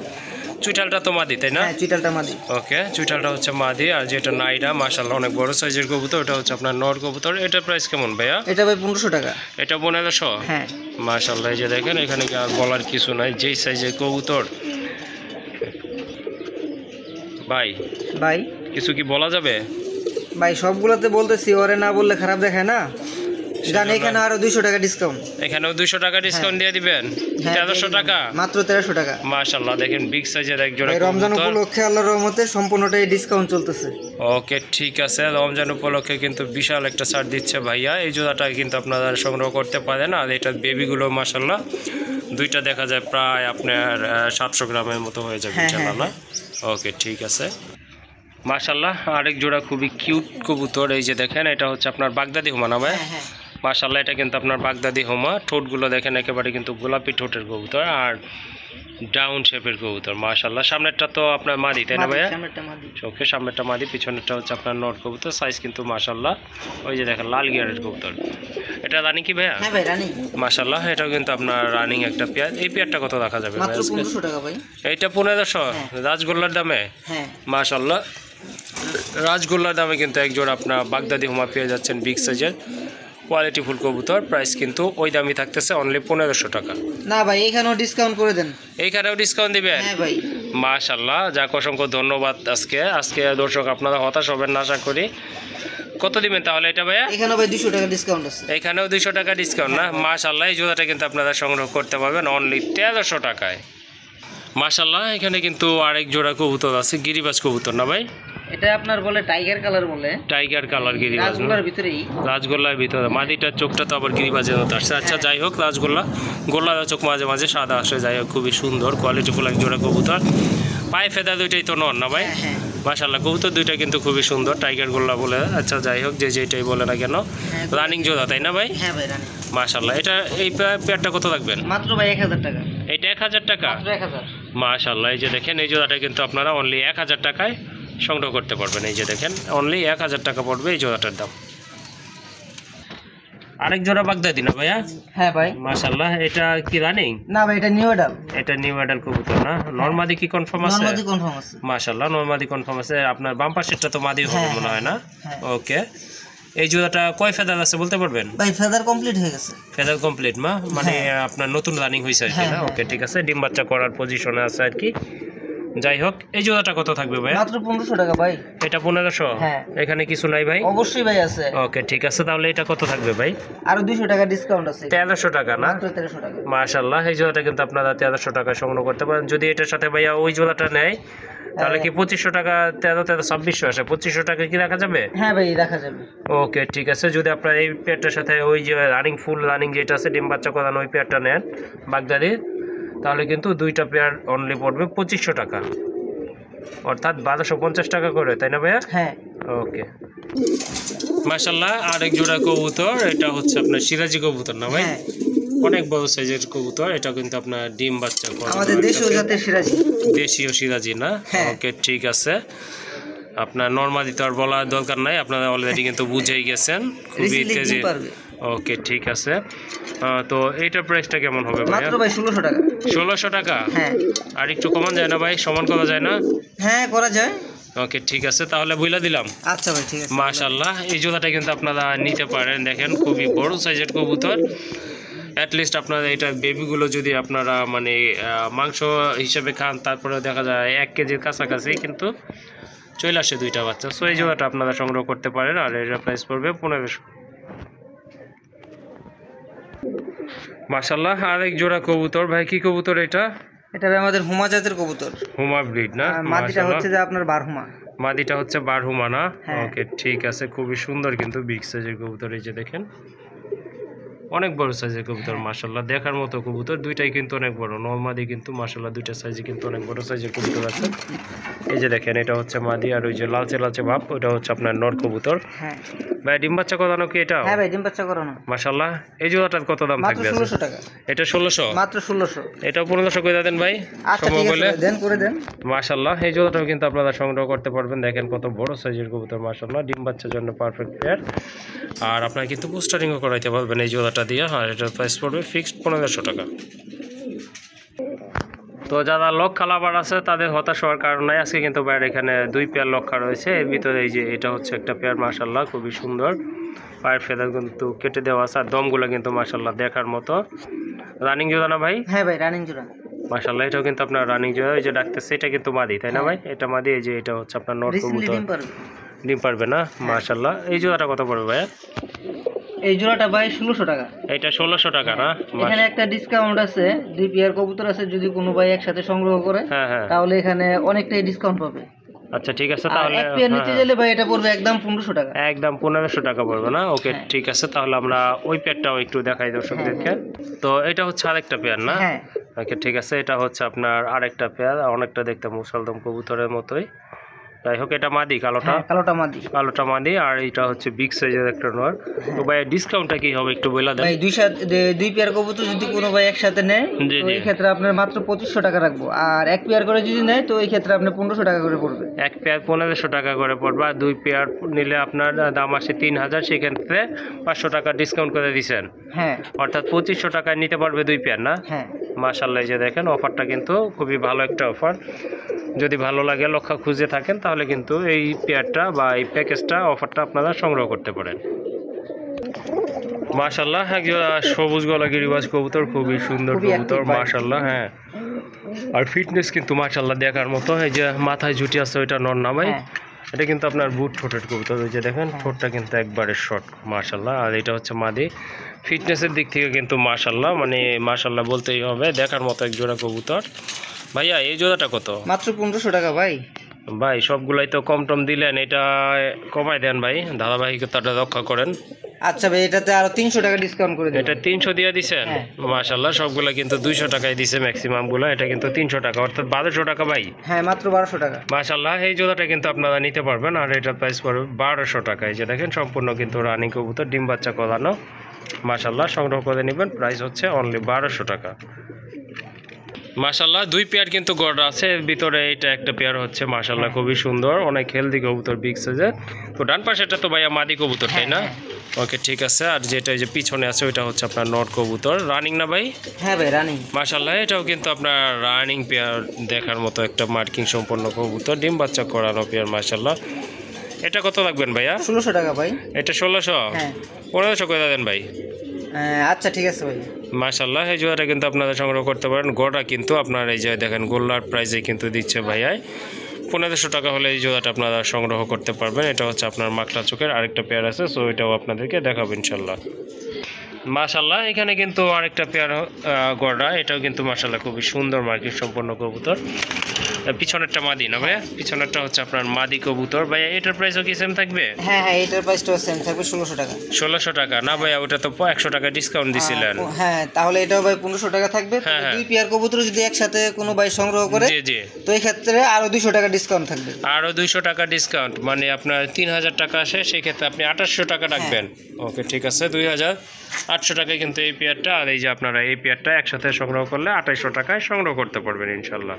চুইটালটা তো মাদি তাই না? হ্যাঁ চুইটালটা মাদি। ওকে, চুইটালটা হচ্ছে মাদি, আর যেটা নাইডা মাশাআল্লাহ অনেক বড় সাইজের কবুতর, ওটা হচ্ছে আপনার নর কবুতর। এটার প্রাইস কেমন ভাইয়া? এটা ভাই 1500 টাকা। এটা 1500? হ্যাঁ মাশাআল্লাহ, এই যে দেখেন এখানে কি আর বলার কিছু নাই, যেই সাইজের কবুতর। ভাই ভাই কিছু কি বলা যাবে? ভাই সবগুলোতে বলতেছি, ওরে না বললে খারাপ দেখায় না। জান এখানে আরো 200 টাকা ডিসকাউন্ট। এখানেও 200 টাকা ডিসকাউন্ট দিয়ে দিবেন? 1300 টাকা? মাত্র 1300 টাকা। মাশাআল্লাহ, দেখেন বিগ সাইজের এক জোড়া এই রমজান কবুতর। উপলক্ষে আল্লাহর রহমতে সম্পূর্ণটাই ডিসকাউন্ট চলতেছে। ওকে ঠিক আছে, রমজান উপলক্ষে কিন্তু বিশাল একটা ছাড় দিচ্ছে ভাইয়া। এই জোড়াটা কিন্তু আপনারা সংগ্রহ করতে পারেন। আর এটা বেবিগুলো মাশাআল্লাহ দুইটা দেখা যায় প্রায় আপনার 700 গ্রামের মতো হয়ে যাবে ইনশাআল্লাহ না? ওকে ঠিক আছে মাশাআল্লাহ। আরেক জোড়া খুবই কিউট কবুতর, এই যে দেখেন এটা হচ্ছে আপনার বাগদাদি হুমা না ভাই? মাশাআল্লাহ, এটা কিন্তু আপনার বাগদাদি হুমা। ঠোঁটগুলো দেখেন একেবারে কিন্তু গোলাপি ঠোঁটের কবুতর আর ডাউন শেপের কবুতর মাশাআল্লাহ। সামনেরটা তো আপনার মাদি তাই না ভাইয়া? ওকে, সামনেরটা মাদি, পিছনেরটা হচ্ছে আপনার নর কবুতর। সাইজ কিন্তু মাশাআল্লাহ, ওই যে দেখেন লাল গিয়ারের কবুতর। এটা রানিং কি ভাইয়া? হ্যাঁ ভাই রানিং মাশাআল্লাহ, এটাও কিন্তু আপনার রানিং একটা পেয়ার। এই পেয়ারটা কত রাখা যাবে? মাত্র 1500 টাকা ভাই। এইটা 1500 রাজগোল্লার দামে? হ্যাঁ মাশাআল্লাহ, রাজগোল্লার দামে কিন্তু এক জোড়া আপনার বাগদাদি হুমা পেয়ে যাচ্ছেন, বিগ সাইজের কোয়ালিটিফুল কবুতর। প্রাইস কিন্তু ওই দামই থাকতেছে, অনলি 1500 টাকা। না ভাই এখানেও ডিসকাউন্ট করে দেন। এইখানেও ডিসকাউন্ট দিবেন? হ্যাঁ ভাই। মাশাআল্লাহ, যাক অসংখ্য ধন্যবাদ। আজকে দর্শক আপনারা হতাশ হবেন না আশা করি। কত দিবেন তাহলে এটা ভাইয়া? এখানেও ভাই 200 টাকা ডিসকাউন্ট আছে। এখানেও 200 টাকা ডিসকাউন্ট না? মাশাআল্লাহ, এই জোড়াটা কিন্তু আপনারা সংগ্রহ করতে পারবেন অনলি 1300 টাকায়। মাশাআল্লাহ, এখানে কিন্তু আরেক জোড়া কবুতর আছে, গিরিবাজ কবুতর না ভাই? এটা আপনার বলে টাইগার কালার বলে। টাইগার কালার গিরিবাজ, রাজগোল্লার ভিতরেই। রাজগোল্লার ভিতরে মাদিটার চোখটা তো আবার গিরিবাজের মতো আসছে। আচ্ছা যাই হোক, গোল্লার চোখ মাঝে মাঝে সাদা আসে। যাই হোক, খুবই সুন্দর কোয়ালিটিফুল এক জোড়া কবুতর। পায়ে ফেদা দুইটাই তো নর না ভাই? মাশাআল্লাহ, কবুতর দুইটা কিন্তু খুবই সুন্দর, টাইগার গোল্লা বলে। আচ্ছা যাই হোক, যেটাই বলে না কেন রানিং জোড়া তাই না ভাই? হ্যাঁ ভাই রানিং। মাশাআল্লাহ, এটা এই পেয়ারটা কত রাখবেন? মাত্র ভাই 1000 টাকা। এটা 1000 টাকা? মাত্র 1000। মাশাআল্লাহ, এই যে দেখেন এই জোড়াটা কিন্তু আপনারা অনলি 1000 টাকায় সংগ্রহ করতে পারবেন। এই যে দেখেন অনলি 1000 টাকা পড়বে এই জোড়াটার দাম। আরেক জোড়া বাগদাদি না ভাইয়া? হ্যাঁ ভাই। মাশাআল্লাহ, এটা কি রানিং? না ভাই এটা নিউ অ্যাডাল। এটা নিউ অ্যাডাল কবুতর না? নরমাদি কি কনফার্ম আছে? নরমাদি কনফার্ম আছে। মাশাআল্লাহ, নরমাদি কনফার্ম আছে। আপনার বাম পাশেরটা তো মাদি হবে মনে হয় না? ওকে, এই জোড়াটা কয় ফেদার আছে বলতে পারবেন? ভাই ফেদার কমপ্লিট হয়ে গেছে। ফেদার কমপ্লিট মানে আপনার নতুন রানিং হয়েছে আর কি না? ওকে ঠিক আছে, ডিম বাচ্চা করার পজিশনে আছে আর কি। যাই হোক, এই জোড়াটা কত থাকবে ভাই? মাত্র 1500 টাকা ভাই। এটা 1500? হ্যাঁ। এখানে কিছু নাই ভাই? অবশ্যই ভাই আছে। ওকে ঠিক আছে, তাহলে এটা কত থাকবে ভাই? আরো 200 টাকা ডিসকাউন্ট আছে। 1300 টাকা না? মাত্র 1300 টাকা। মাশাআল্লাহ, এই জোড়াটা কিন্তু আপনারা 1300 টাকা সংগ্রহ করতে পারেন। যদি এটার সাথে ভাইয়া ওই জোড়াটা নেয় তাহলে কি 2500 টাকা, 2600 আসে, 2500 টাকা কি রাখা যাবে? হ্যাঁ ভাই রাখা যাবে। ওকে ঠিক আছে, যদি আপনার এই পেয়ারটার সাথে ওই যে ফুল রানিং যেটা আছে ডিম বাচ্চা করানো ওই পেয়ারটা নেন বাগদাদির, তাহলে কিন্তু দুইটা পেয়ার অনলি পড়বে 2500 টাকা, অর্থাৎ 1250 টাকা করে, তাই না ভাইয়া? হ্যাঁ। ওকে মাশাআল্লাহ, আরেক জোড়া কবুতর, এটা হচ্ছে আপনার সিরাজি কবুতর না ভাই? অনেক বড় সাইজের কবুতর, এটা কিন্তু আপনার ডিম বাচ্চা করে আমাদের দেশীয় জাতের সিরাজি। দেশীয় সিরাজি না? ওকে ঠিক আছে, আপনার নরমালি তো আর বলার দরকার নাই, আপনারা অলরেডি কিন্তু বুঝেই গেছেন, খুবই তেজি। ওকে ঠিক আছে, তো এইটার প্রাইসটা কেমন হবে ভাই? মাত্র ভাই 1600 টাকা। 1600 টাকা? হ্যাঁ। আর একটু কমান যায় না ভাই? সমান করা যায় না? হ্যাঁ করা যায়। ওকে ঠিক আছে, তাহলে বইলা দিলাম। আচ্ছা ভাই ঠিক আছে। মাশাআল্লাহ, এই জোড়াটা কিন্তু আপনারা নিতে পারেন। দেখেন খুবই বড় সাইজের কবুতর, অ্যাটলিস্ট আপনারা এটা বেবিগুলো যদি আপনারা মানে মাংস হিসেবে খান, তারপরে দেখা যায় 1 কেজির কাছাকাছি কিন্তু চলে আসে দুইটা বাচ্চা। সো এই জোড়াটা আপনারা সংগ্রহ করতে পারেন, আর এর প্রাইস পড়বে 1500। মাশাআল্লাহ, আরেক জোড়া কবুতর ভাই, কি কবুতর এটা? এটা আমাদের হুমা জাতের কবুতর। হুমা ব্রিড না? মাদিটা হচ্ছে যে আপনার বারহুমা। মাদিটা হচ্ছে বারহুমা না? ওকে ঠিক আছে, খুবই সুন্দর কিন্তু বিগ সাইজের কবুতর। এই যে দেখেন অনেক বড় সাইজের কবুতর, মাশাআল্লাহ দেখার মতো কবুতর, দুইটাই কিন্তু অনেক বড়। নরমাদি কিন্তু মাশাআল্লাহ দুইটা সাইজে কিন্তু অনেক বড় সাইজের কবুতর আছে। এই যে দেখেন এটা হচ্ছে মাদি, আর ওই যে লালচে লালচে ভাব ওটা হচ্ছে আপনার নর কবুতর। হ্যাঁ ভাই ডিম বাচ্চা করানো কি এটা? হ্যাঁ ভাই ডিম বাচ্চা করানো। মাশাআল্লাহ, এই জোড়াটার কত দাম থাকবে? 1600 টাকা। এটা 1600? মাত্র 1600। এটা 1500 করে দেন ভাই। আচ্ছা ঠিক আছে, দেন করে দেন। মাশাআল্লাহ, এই জোড়াটাও কিন্তু আপনারা সংগ্রহ করতে পারবেন। দেখেন কত বড় সাইজের কবুতর, মাশাআল্লাহ ডিম বাচ্চার জন্য পারফেক্ট পেয়ার। আর আপনারা কিন্তু পোস্টারিংও করাইতে পারবেন এই জোড়াটা দিয়ে। আর এটার প্রাইস পড়বে ফিক্সড 1500 টাকা। তো তো যারা লক্ষা লাভার আছে তাদের হতাশ হওয়ার কারণ নাই, আজকে কিন্তু বাইরে এখানে 2 পেয়ার লক্ষা রয়েছে। এর ভিতরে এই যে এটা হচ্ছে একটা পেয়ার, মাশাল্লাহ খুবই সুন্দর, পায়ের ফেদার কিন্তু কেটে দেওয়া আছে, আর দমগুলো কিন্তু মাশাল্লাহ দেখার মতো। রানিং জোড়া না ভাই? হ্যাঁ ভাই, রানিং জোড়া। মাশাল্লাহ এটাও কিন্তু আপনার রানিং জোড়া। এই যে ডাকতেছে এটা কিন্তু মাদি, তাই না ভাই? এটা মাদি। এই যে এটা হচ্ছে আপনার নর কবুতর, ডিম পারবে না? মাশাল্লাহ। এই জোড়াটা কত পড়বে ভাই? এই জোড়াটা ভাই 1600 টাকা। এটা 1600 টাকা না? এখানে একটা ডিসকাউন্ট আছে, 2 পেয়ার কবুতর আছে, যদি কোনো ভাই একসাথে সংগ্রহ করে তাহলে এখানে অনেকটাই ডিসকাউন্ট পাবে। আচ্ছা ঠিক আছে, তাহলে এক পেয়ার নিতে গেলে ভাই এটা পড়বে একদম 1500 টাকা। একদম 1500 টাকা পড়বে না? ওকে ঠিক আছে, তাহলে আমরা ওই পেয়ারটাও একটু দেখাই দর্শকদেরকে। তো এটা হচ্ছে আরেকটা পেয়ার না? ওকে ঠিক আছে, এটা হচ্ছে আপনার আরেকটা পেয়ার, অনেকটা দেখতে মুসলদম কবুতরের মতোই। যাই হোক, এটা মাদি, কালোটা মাদি, আর এটা হচ্ছে বিগ সাইজের একটা নর। তো ভাই ডিসকাউন্টটা কি হবে একটু বলে দেন। ভাই 2 পেয়ার কবুতর যদি কোনো ভাই একসাথে নেয় তো এই ক্ষেত্রে আপনার মাত্র 2500 টাকা রাখবো, আর 1 পেয়ার করে যদি নেয় তো এই ক্ষেত্রে আপনার 1500 টাকা করে পড়বে। 1 পেয়ার 1500 টাকা করে পড়বে, আর 2 পেয়ার নিলে আপনার দাম আসে 3000, সেক্ষেত্রে 500 টাকা ডিসকাউন্ট করে দিয়েছেন। হ্যাঁ, অর্থাৎ 2500 টাকায় নিতে পারবে 2 পেয়ার না? হ্যাঁ মাশাআল্লাহ। এই যে দেখেন, অফারটা কিন্তু খুবই ভালো একটা অফার। যদি ভালো লাগে, লক্ষা খুঁজে থাকেন, তাহলে কিন্তু এই পেয়ারটা বা এই প্যাকেজটা অফারটা আপনারা সংগ্রহ করতে পারেন। মাশাআল্লাহ, একজন সবুজ গলা গিরিবাজ কবুতর, খুবই সুন্দর কবুতর মাশাআল্লাহ। হ্যাঁ, আর ফিটনেস কিন্তু মাশাআল্লাহ দেখার মতো। এই যে মাথায় ঝুটি আছে, ওইটা নর না ভাই? এটা কিন্তু আপনার বুট ঠোঁটের কবুতর। ওই যে দেখেন ঠোঁটটা কিন্তু একবারে শর্ট মাশাআল্লাহ। আর এটা হচ্ছে মাদি। ফিটনেসের দিক থেকে কিন্তু মাশাআল্লাহ, মানে মাশাআল্লাহ বলতেই হবে, দেখার মতো এক জোড়া কবুতর। ভাইয়া এই জোড়াটা কত? মাত্র 1500 টাকা ভাই। ভাই সবগুলাই তো কম টম দিলেন, এটা কমাই দেন ভাই, ধারাবাহিকতাটা রক্ষা করেন। আচ্ছা ভাই, এটাতে আরো 300 টাকা ডিসকাউন্ট করে দেন। এটা 300 দিয়ে দিছেন? মাশাআল্লাহ, সবগুলা কিন্তু 200 টাকায় দিছে ম্যাক্সিমাম গুলো। এটা কিন্তু 300 টাকা, অর্থাৎ 1200 টাকা ভাই। হ্যাঁ, মাত্র 1200 টাকা। মাশাআল্লাহ, এই জোড়াটা কিন্তু আপনারা নিতে পারবেন, আর এটার প্রাইস পড়বে 1200 টাকা। এই যে দেখেন, সম্পূর্ণ কিন্তু রানিং কবুতর, ডিম বাচ্চা করানো। মাশাআল্লাহ, সংগ্রহ করে নেবেন, প্রাইস হচ্ছে অনলি 1200 টাকা। মাশাআল্লাহ, 2 পেয়ার কিন্তু গড় আছে, এর ভিতরে এটা একটা পেয়ার হচ্ছে মাশাআল্লাহ খুবই সুন্দর, অনেক হেলদি কবুতর, বিগ সাইজের। তো ডান পাশেটা তো ভাইয়া মাদি কবুতর, তাই না? ওকে ঠিক আছে, আর যেটা এই যে পিছনে আছে ওইটা হচ্ছে আপনার নর কবুতর। রানিং না ভাই? হ্যাঁ ভাই, রানিং। মাশাআল্লাহ, এটাও কিন্তু আপনার রানিং পেয়ার, দেখার মতো একটা মার্কিং সম্পন্ন কবুতর, ডিম বাচ্চা করানো পেয়ার মাশাআল্লাহ। এটা কত রাখবেন ভাইয়া? 1600 টাকা ভাই। এটা 1600? হ্যাঁ, 1500 করে দেন ভাই। আচ্ছা ঠিক আছে ভাই। মাশাআল্লাহ, এই জোড়াটা কিন্তু আপনারা সংগ্রহ করতে পারেন। গোড়া কিন্তু আপনার এই যে দেখেন গোল্লার প্রাইসে কিন্তু দিচ্ছে ভাইয়াই। 1500 টাকা হলে এই জোড়াটা আপনারা সংগ্রহ করতে পারবেন। এটা হচ্ছে আপনার মাকড়া চোখের আরেকটা পেয়ার আছে, সো এটাও আপনাদেরকে দেখাবো ইনশাল্লাহ। মাশাআল্লাহ, এখানে কিন্তু আরেকটা পেয়ার গড়া, এটাও কিন্তু মাশাআল্লাহ খুবই সুন্দর মার্কিং সম্পন্ন কবুতর। পিছনেরটা মাদি না ভাইয়া? পিছনেরটা হচ্ছে আপনার মাদি কবুতর। ভাইয়া এটার প্রাইসও কি সেম থাকবে? হ্যাঁ হ্যাঁ, এটার প্রাইসটাও সেম থাকবে, 1600 টাকা। 1600 টাকা না ভাইয়া? ওটা তো 100 টাকা ডিসকাউন্ট দিছিলেন। হ্যাঁ, তাহলে এটাও ভাই 1500 টাকা থাকবে। 2 পেয়ার কবুতর যদি একসাথে কোনো ভাই সংগ্রহ করে, জি জি, তো এই ক্ষেত্রে আরো 200 টাকা ডিসকাউন্ট থাকবে। আরো 200 টাকা ডিসকাউন্ট, মানে আপনার 3000 টাকা আসে, সেই ক্ষেত্রে আপনি 2800 টাকা রাখবেন। ওকে ঠিক আছে, 2800 টাকায় কিন্তু এই পেয়ারটা, আর এই যে আপনারা এই পেয়ারটা একসাথে সংগ্রহ করলে 2800 টাকায় সংগ্রহ করতে পারবেন ইনশাল্লাহ।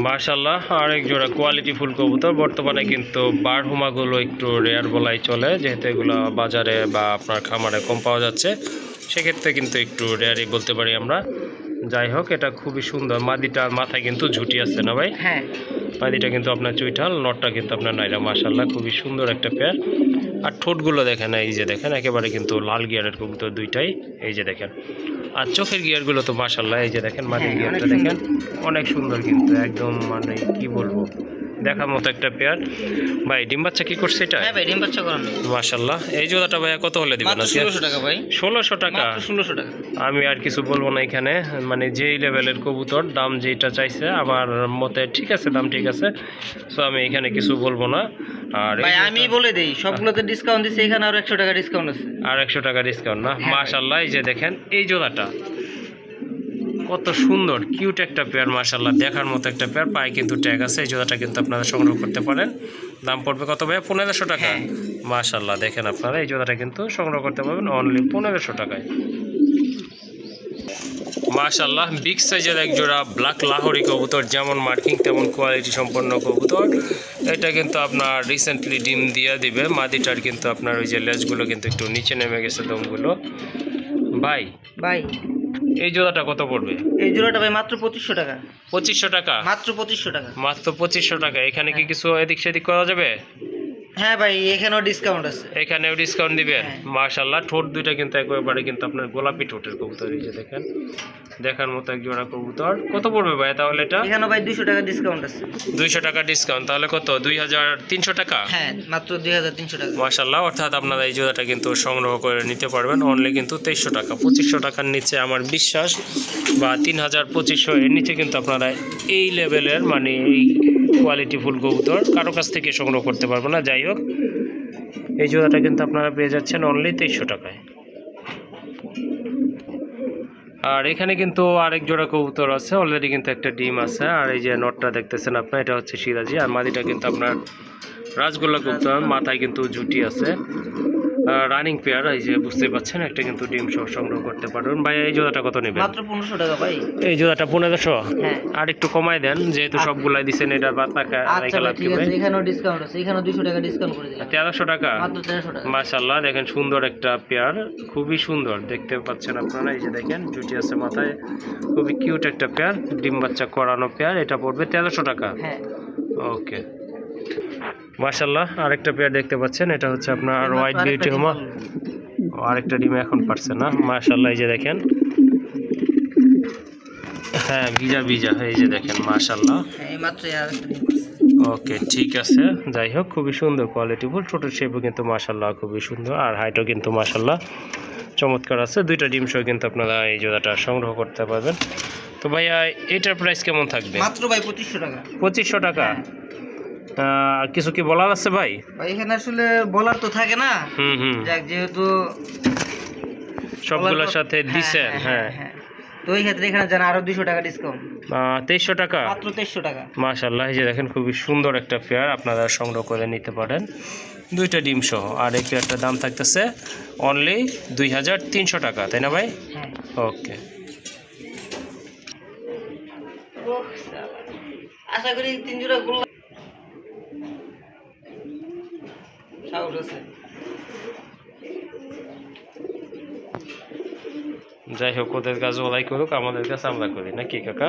মাশাআল্লাহ, আরেক জোড়া কোয়ালিটি ফুল কবুতর। বর্তমানে কিন্তু বারহুমাগুলো একটু রেয়ার বলাই চলে, যেহেতু এগুলো বাজারে বা আপনার খামারে কম পাওয়া যাচ্ছে, সেক্ষেত্রে কিন্তু একটু রেয়ারই বলতে পারি আমরা। যাই হোক, এটা খুবই সুন্দর। মাদিটার মাথায় কিন্তু ঝুটি আছে না ভাই? হ্যাঁ, মাদিটা কিন্তু আপনার চুইঠাল, নটটা কিন্তু আপনার নাইরা। মাশাআল্লাহ, খুবই সুন্দর একটা পেয়ার। আর ঠোঁটগুলো দেখেন, এই যে দেখেন একেবারে কিন্তু লাল গিয়ারের কবুতর দুইটাই, এই যে দেখেন। আর চোখের গিয়ারগুলো তো মাশাআল্লাহ, এই যে দেখেন মাদির গিয়ারটা দেখেন, অনেক সুন্দর কিন্তু, একদম মানে কি বলবো, দেখার মতো একটা পেয়ার। ভাই ডিম বাচ্চা কি করছে এটা? হ্যাঁ ভাই, ডিম বাচ্চা করানো। মাশাআল্লাহ, এই জোড়াটা ভাইয়া কত হলে দিবেন? 1600 টাকা ভাই। 1600 টাকা? 1600 টাকা। আমি আর কিছু বলবো না এখানে, মানে যেই লেভেলের কবুতর, দাম যেটা চাইছে আমার মতে ঠিক আছে, দাম ঠিক আছে, সো আমি এখানে কিছু বলবো না। আর ভাই আমি বলে দেই, সবগুলোতে ডিসকাউন্ট দিছে, এখানে আর 100 টাকা ডিসকাউন্ট আছে। আর 100 টাকা ডিসকাউন্ট না? মাশাআল্লাহ, এই যে দেখেন এই জোড়াটা কত সুন্দর, কিউট একটা পেয়ার মাশাআল্লাহ, দেখার মতো একটা পেয়ার। পায়ে কিন্তু ট্যাগ আছে, এই জোড়াটা কিন্তু আপনারা সংগ্রহ করতে পারেন। দাম পড়বে কত ভাইয়া? 1500 টাকা। মাশাআল্লাহ, দেখেন আপনারা এই জোড়াটা কিন্তু সংগ্রহ করতে পারবেন অনলি 1500 টাকায়। মাশাআল্লাহ, বিগ সাইজের এক জোড়া ব্ল্যাক লাহোরি কবুতর, যেমন মার্কিং তেমন কোয়ালিটি সম্পন্ন কবুতর। এটা কিন্তু আপনার রিসেন্টলি ডিম দিয়ে দিবে। মাদিটার কিন্তু আপনার ওই যে লেজগুলো কিন্তু একটু নিচে নেমে গেছে, দমগুলো। ভাই এই জোড়াটা কত পড়বে? এই জোড়াটা ভাই মাত্র 2500 টাকা। 2500 টাকা? মাত্র 2500 টাকা। মাত্র 2500 টাকা। এখানে কি কিছু এদিক সেদিক করা যাবে? হ্যাঁ ভাই, এখানেও ডিসকাউন্ট আছে। এখানেও ডিসকাউন্ট দিবেন? হ্যাঁ। মাশাআল্লাহ, ঠোঁট দুইটা কিন্তু একেবারে কিন্তু আপনার গোলাপি ঠোঁটের কবুতর। এই যে দেখেন, দেখার মতো এক জোড়া কবুতর। কত পড়বে ভাই তাহলে এটা? এখানে ভাই 200 টাকা ডিসকাউন্ট আছে। 200 টাকা ডিসকাউন্ট, তাহলে কত? 2300 টাকা? হ্যাঁ, মাত্র 2300 টাকা। মাশাআল্লাহ, অর্থাৎ আপনারা এই জোড়াটা কিন্তু সংগ্রহ করে নিতে পারবেন অনলি কিন্তু 2300 টাকা। 2500 টাকার নিচে আমার বিশ্বাস, বা 3200 এর নিচে কিন্তু আপনারা এই লেভেলের মানে এই কোয়ালিটি ফুল কবুতর কারো কাছ থেকে সংগ্রহ করতে পারবেন না। যাই হোক, এই জোড়াটা কিন্তু আপনারা পেয়ে যাচ্ছেন অনলি 2300 টাকায়। আর এখানে কিন্তু আরেক জোড়া কবুতর আছে, অলরেডি কিন্তু একটা ডিম আছে। আর এই যে নটটা দেখতেছেন আপনার, এটা হচ্ছে সিরাজি। আর মাদিটা কিন্তু আপনার রাজগোল্লা কবুতর, মাথায় কিন্তু জুটি আছে, রানিং পেয়ার। এই যে বুঝতে পাচ্ছেন, একটা কিন্তু ডিম সহ সংগ্রহ করতে পারবেন। ভাই এই জোড়াটা কত নেবেন? মাত্র 1500 টাকা ভাই। এই জোড়াটা 1500? হ্যাঁ। আর একটু কমাই দেন, যেহেতু সবগুলাই দিচ্ছেন। এটা বাদ টাকা আচ্ছা ভাই, ঠিক আছে, এখানেও ডিসকাউন্ট আছে। এখানেও 200 টাকা ডিসকাউন্ট করে দিলাম। 1300 টাকা? মাত্র 1300 টাকা। মাশাআল্লাহ, দেখেন সুন্দর একটা পেয়ার, খুবই সুন্দর দেখতে পাচ্ছেন আপনারা। এই যে দেখেন, জুটি আছে মাথায়, খুবই কিউট একটা পেয়ার, ডিম বাচ্চা করানো পেয়ার। এটা পড়বে 1300 টাকা? হ্যাঁ। ওকে, মাশাআল্লাহ, আরেকটা পেয়ার দেখতে পাচ্ছেন, এটা হচ্ছে আপনার হোয়াইট বিউটি হোমা। আরেকটা ডিম এখন পারছে না। মাশাআল্লাহ, এই যে দেখেন, হ্যাঁ ভিজা ভিজা, এই যে দেখেন মাশাআল্লাহ। এই মাত্র আরেকটা ডিম আছে। ওকে, ঠিক আছে। যাই হোক, খুবই সুন্দর কোয়ালিটি ফুল, ছোটোর শেপও কিন্তু মাশাআল্লাহ খুবই সুন্দর, আর হাইটও কিন্তু মাশাআল্লাহ চমৎকার আছে। দুইটা ডিম সহ কিন্তু আপনারা এই জোড়াটা সংগ্রহ করতে পারবেন। তো ভাইয়া এটার প্রাইস কেমন থাকবে? মাত্র ভাই 2500 টাকা। 2500 টাকা? আর কিছু কি বলার আছে ভাই? ভাই এখানে আসলে বলার তো থাকে না। হুম, যাক, যেহেতু সবগুলোর সাথে দিছেন। হ্যাঁ, তো এই ক্ষেত্রে এখানে জানা আরো 200 টাকা ডিসকাউন্ট। 2300 টাকা? মাত্র 2300 টাকা। মাশাআল্লাহ, এই যে দেখেন, খুবই সুন্দর একটা পেয়ার, আপনারা সংগ্রহ করে নিতে পারেন দুইটা ডিম সহ। আর এই পেয়ারটার দাম থাকতেছে অনলি 2300 টাকা, তাই না ভাই? হ্যাঁ। ওকে, আশা করি 3 জোড়া গোল্লা সাউন্ড আছে। যাই হোক, ওদের কাজ ওরাই করুক, আমাদের কাছে আমরা করি, নাকি কাকা?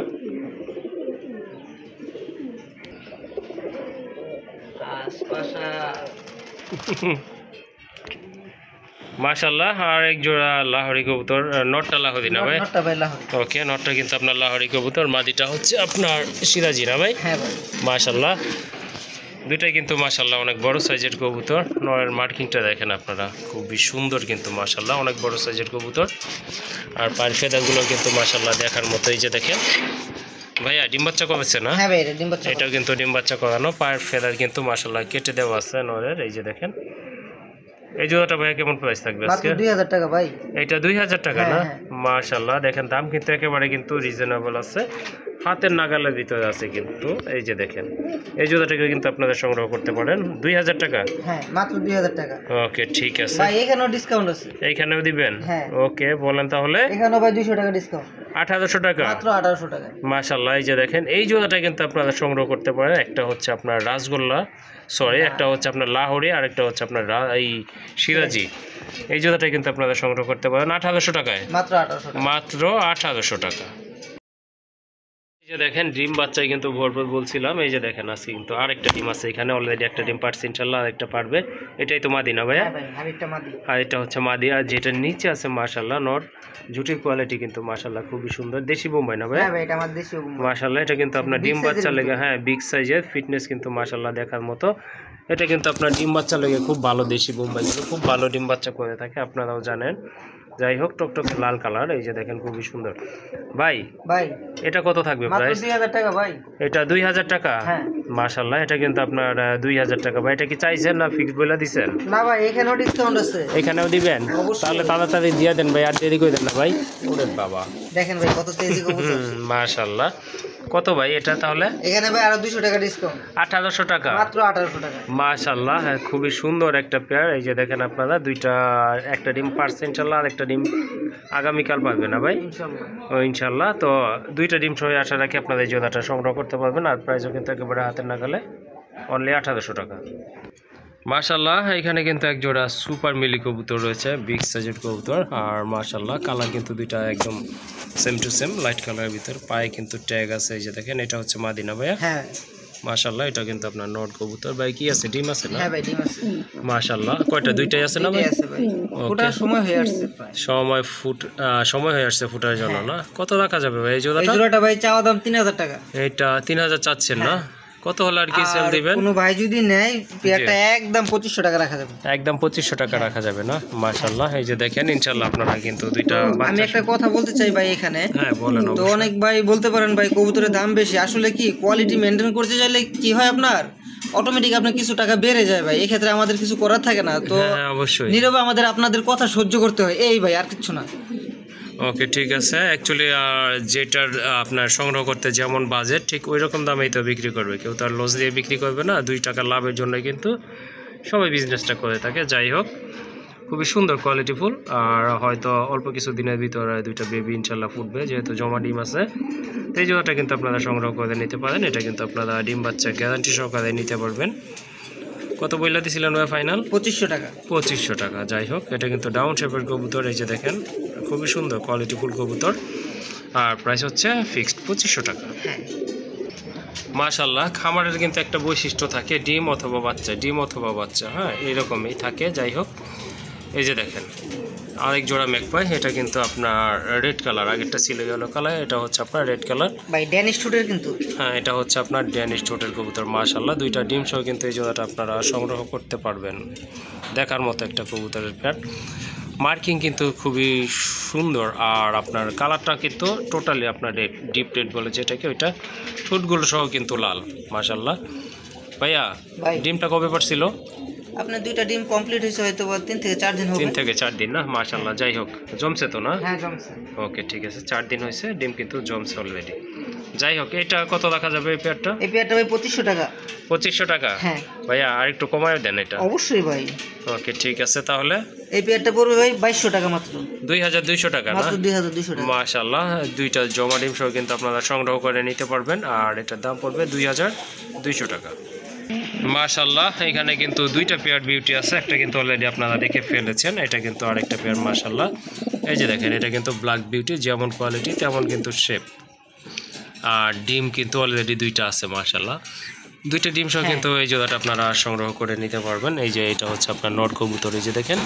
মাশাআল্লাহ, আর এক জোড়া লাহোরি কবুতর। নটটা লাহোরি না ভাই? নটটা ভাই লাহোরি। ওকে, নটটা কিন্তু আপনার লাহোরি কবুতর, মাদিটা হচ্ছে আপনার সিরাজি না ভাই? হ্যাঁ ভাই। মাশাআল্লাহ, দুইটাই কিন্তু মাশাআল্লাহ অনেক বড় সাইজের কবুতর। নরের মার্কিংটা দেখেন আপনারা, খুবই সুন্দর কিন্তু মাশাআল্লাহ, অনেক বড় সাইজের কবুতর। আর পায়ের ফেদারগুলো কিন্তু মাশাআল্লাহ দেখার মতো। এই যে দেখেন ভাইয়া, ডিম বাচ্চা করেছে না? হ্যাঁ ভাই, এটা ডিম বাচ্চা। এটাও কিন্তু ডিম বাচ্চা করানো। পায়ের ফেদার কিন্তু মাশাআল্লাহ কেটে দেওয়া আছে নরের। এই যে দেখেন, এই জোড়াটা ভাইয়া কেমন প্রাইস থাকবে আজকে? মাত্র 2000 টাকা ভাই। এটা 2000 টাকা না? হ্যাঁ। মাশাআল্লাহ, দেখেন দাম কিন্তু একেবারে কিন্তু রিজনেবল আছে, হাতের নাগালের ভিতরে আছে কিন্তু। এই যে দেখেন, এই জোড়াটাকে কিন্তু আপনারা সংগ্রহ করতে পারেন 2000 টাকা? হ্যাঁ, মাত্র 2000 টাকা। ওকে, ঠিক আছে। ভাই এখানেও ডিসকাউন্ট আছে। এইখানেও দিবেন? হ্যাঁ। ওকে, বলেন তাহলে। এখানেও ভাই 200 টাকা ডিসকাউন্ট। 1800 টাকা? মাত্র 1800 টাকা। মাশাআল্লাহ, এই যে দেখেন, এই জোড়াটা কিন্তু আপনারা সংগ্রহ করতে পারেন। একটা হচ্ছে আপনার রাজগোল্লা, সরি, একটা হচ্ছে আপনার লাহোরি, আর একটা হচ্ছে আপনার এই সিরাজি। এই জোড়াটা কিন্তু আপনারা সংগ্রহ করতে পারেন 1800 টাকায়? মাত্র 1800 টাকা। মাত্র 1800 টাকা। এই যে দেখেন, ডিম বাচ্চাই কিন্তু ভরপুর বলছিলাম। এই যে দেখেন, আছে কিন্তু আরেকটা ডিম আছে এখানে, অলরেডি একটা ডিম পারছে, ইনশাআল্লাহ আরেকটা পারবে। এটাই তো মাদি না ভাইয়া? হ্যাঁ ভাই, আরেকটা মাদি। আর এটা হচ্ছে মাদি। আর যেটা নিচে আছে মাশাআল্লাহ নর, জুটির কোয়ালিটি কিন্তু মাশাআল্লাহ খুবই সুন্দর, দেশি বোম্বাই না ভাই? হ্যাঁ ভাই, এটা আমার দেশীয় বোম্বাই। মাশাআল্লাহ, এটা কিন্তু আপনার ডিম বাচ্চা লেগে, হ্যাঁ বিগ সাইজের, ফিটনেস কিন্তু মাশাআল্লাহ দেখার মতো। এটা কিন্তু আপনার ডিম বাচ্চা লেগে খুব ভালো, দেশি বোম্বাইগুলো খুব ভালো ডিম বাচ্চা করে থাকে, আপনারাও জানেন। যাই হোক, টকটকে লাল কালার। এই যে দেখেন, খুবই সুন্দর। ভাই এটা কত থাকবে প্রাইস? 2000 টাকা ভাই। এটা 2000 টাকা? হ্যাঁ। মাশাআল্লাহ, এটা কিন্তু আপনার 2000 টাকা। ভাই এটা কি চাইছেন না ফিক্স বলে দিছেন? না ভাই, এখানেও ডিসকাউন্ট আছে। এখানেও দিবেন? তাহলে তাড়াতাড়ি দিয়ে দেন ভাই, আর দেরি করে দেন না ভাই। ওরে বাবা, দেখেন ভাই কত তেজি কবুতর। মাশাআল্লাহ, কত ভাই এটা তাহলে? এখানে ভাই আরো 200 টাকা ডিসকাউন্ট। 1800 টাকা? মাত্র 1800 টাকা। মাশাআল্লাহ, হ্যাঁ খুবই সুন্দর একটা পেয়ার। এই যে দেখেন আপনারা, দুইটা, একটা ডিম পারছে ইনশাআল্লাহ, আর একটা ডিম আগামীকাল পারবে না ভাই? ইনশাআল্লাহ। ও ইনশাআল্লাহ। তো দুইটা ডিম সহ আশা রাখি আপনারা এই জোড়াটা সংগ্রহ করতে পারবেন। আর প্রাইসও কিন্তু একেবারে হাতের নাগালে, অনলি 1800 টাকা। মাশাল্লাহ এখানে কিন্তু এক জোড়া সুপার মিলি কবুতর রয়েছে, বিগ সাইজের কবুতর। আর মাশাল্লাহ কালার কিন্তু দুইটা একদম সেম টু সেম, লাইট কালারের ভিতর। পায়ে কিন্তু ট্যাগ আছে, এই যে দেখেন এটা হচ্ছে মাদিনা ভাইয়া। হ্যাঁ মাশাল্লাহ এটা কিন্তু আপনার নট কবুতর। ভাই কি আছে, ডিম আছে না? হ্যাঁ ভাই ডিম আছে। মাশাল্লাহ কয়টা, দুইটাই আছে না ভাই? দুইটাই আছে ভাই। ফোটার সময় হয়ে আসছে প্রায়। সময় হয়ে আসছে ফুটার জন্য না? কত রাখা যাবে ভাই এই এই জোড়াটা? জোড়াটা ভাই চাওয়া দাম 3000 টাকা। এটা 3000 চাচ্ছেন না? কত হলে আর কি সেল আর দিবেন? কোনো ভাই যদি নেয় পেয়ারটা একদম 2500 টাকা রাখা যাবে। একদম 2500 টাকা রাখা যাবে না? মাশাল্লাহ এই যে দেখেন ইনশাআল্লাহ আপনারা কিন্তু দুইটা আমি বাচ্চা। একটা কথা বলতে চাই ভাই এখানে। হ্যাঁ বলেন। তো অনেক ভাই বলতে পারেন ভাই কবুতরের দাম বেশি, আসলে কি কোয়ালিটি মেনটেন করতে চাইলে কি হয় আপনার অটোমেটিক আপনার কিছু টাকা বেড়ে যায় ভাই, এক্ষেত্রে আমাদের কিছু করার থাকে না। তো হ্যাঁ অবশ্যই। নীরবে আমাদের আপনাদের কথা সহ্য করতে হয়, এই ভাই আর কিছু না। ওকে ঠিক আছে। অ্যাকচুয়ালি যেটার আপনার সংগ্রহ করতে যেমন বাজেট ঠিক ওই রকম দামেই তো বিক্রি করবে, কেউ তার লস দিয়ে বিক্রি করবে না। 2 টাকা লাভের জন্য কিন্তু সবাই বিজনেসটা করে থাকে। যাই হোক খুবই সুন্দর কোয়ালিটিফুল, আর হয়তো অল্প কিছু দিনের ভিতরে দুইটা বেবি ইনশাল্লাহ ফুটবে, যেহেতু জমা ডিম আছে। তো এই জোড়াটা কিন্তু আপনারা সংগ্রহ করে নিতে পারেন। এটা কিন্তু আপনারা ডিম বাচ্চা গ্যারান্টি সহকারে নিতে পারবেন। কত বইলা দিছিলেন ভাই ফাইনাল? 2500 টাকা। 2500 টাকা। যাই হোক এটা কিন্তু ডাউন শেপের কবুতর, এই যে দেখেন খুবই সুন্দর কোয়ালিটিফুল কবুতর। আর প্রাইস হচ্ছে ফিক্সড 2500 টাকা। হ্যাঁ মাশাল্লাহ খামারের কিন্তু একটা বৈশিষ্ট্য থাকে, ডিম অথবা বাচ্চা, ডিম অথবা বাচ্চা, হ্যাঁ এরকমই থাকে। যাই হোক এই যে দেখেন আরেক জোড়া ম্যাকপাই, এটা কিন্তু আপনার রেড কালার, আগেরটা ছিল ইয়েলো কালার, এটা হচ্ছে আপনার রেড কালার। ভাই ড্যানিশ টুটের কিন্তু। হ্যাঁ এটা হচ্ছে আপনার ড্যানিশ ঠোঁটের কবুতর। মাশাল্লাহ দুইটা ডিম সহ কিন্তু এই জোড়াটা আপনারা সংগ্রহ করতে পারবেন। দেখার মতো একটা কবুতরের প্যাট, মার্কিং কিন্তু খুবই সুন্দর। আর আপনার কালারটা কিন্তু টোটালি আপনার রেড, ডিপ রেড বলে যেটাকে, ওইটা ঠোঁটগুলো সহ কিন্তু লাল। মাশাল্লাহ ভাইয়া ভাই ডিমটা কবে পড়ছিল? আপনার দুইটা ডিম কমপ্লিট হয়েছে হয়তো 3 থেকে 4 দিন হবে। 3 থেকে 4 দিন না? মাশাল্লাহ যাই হোক জমছে তো না? হ্যাঁ জমছে। ওকে ঠিক আছে, 4 দিন হয়েছে, ডিম কিন্তু জমছে অলরেডি। যাই হোক এটা কত রাখা যাবে এই পেয়ারটা? এই পেয়ারটা ভাই 2500 টাকা। 2500 টাকা? হ্যাঁ ভাইয়া আর একটু কমায় দেন এটা। অবশ্যই ভাই। ওকে ঠিক আছে তাহলে এই পেয়ারটা পড়বে ভাই 2200 টাকা মাত্র। 2200 টাকা না? মাত্র 2200 টাকা। মাশাআল্লাহ দুইটা জমা ডিম সহ কিন্তু আপনারা সংগ্রহ করে নিতে পারবেন। আর এটার দাম পড়বে 2200 টাকা। মাশাআল্লাহ এখানে কিন্তু দুইটা পেয়ার বিউটি আছে, একটা কিন্তু অলরেডি আপনারা দেখে ফেলেছেন, এটা কিন্তু আরেকটা পেয়ার। মাশাআল্লাহ এই যে দেখেন এটা কিন্তু ব্ল্যাক বিউটি, যেমন কোয়ালিটি তেমন কিন্তু শেপ। আর ডিম কিন্তু অলরেডি দুইটা আছে। মাশাআল্লাহ দুইটা ডিম সহ কিন্তু এই জোড়াটা আপনারা সংগ্রহ করে নিতে পারবেন। এই যে এটা হচ্ছে আপনার নট কবুতর, এই যে দেখেন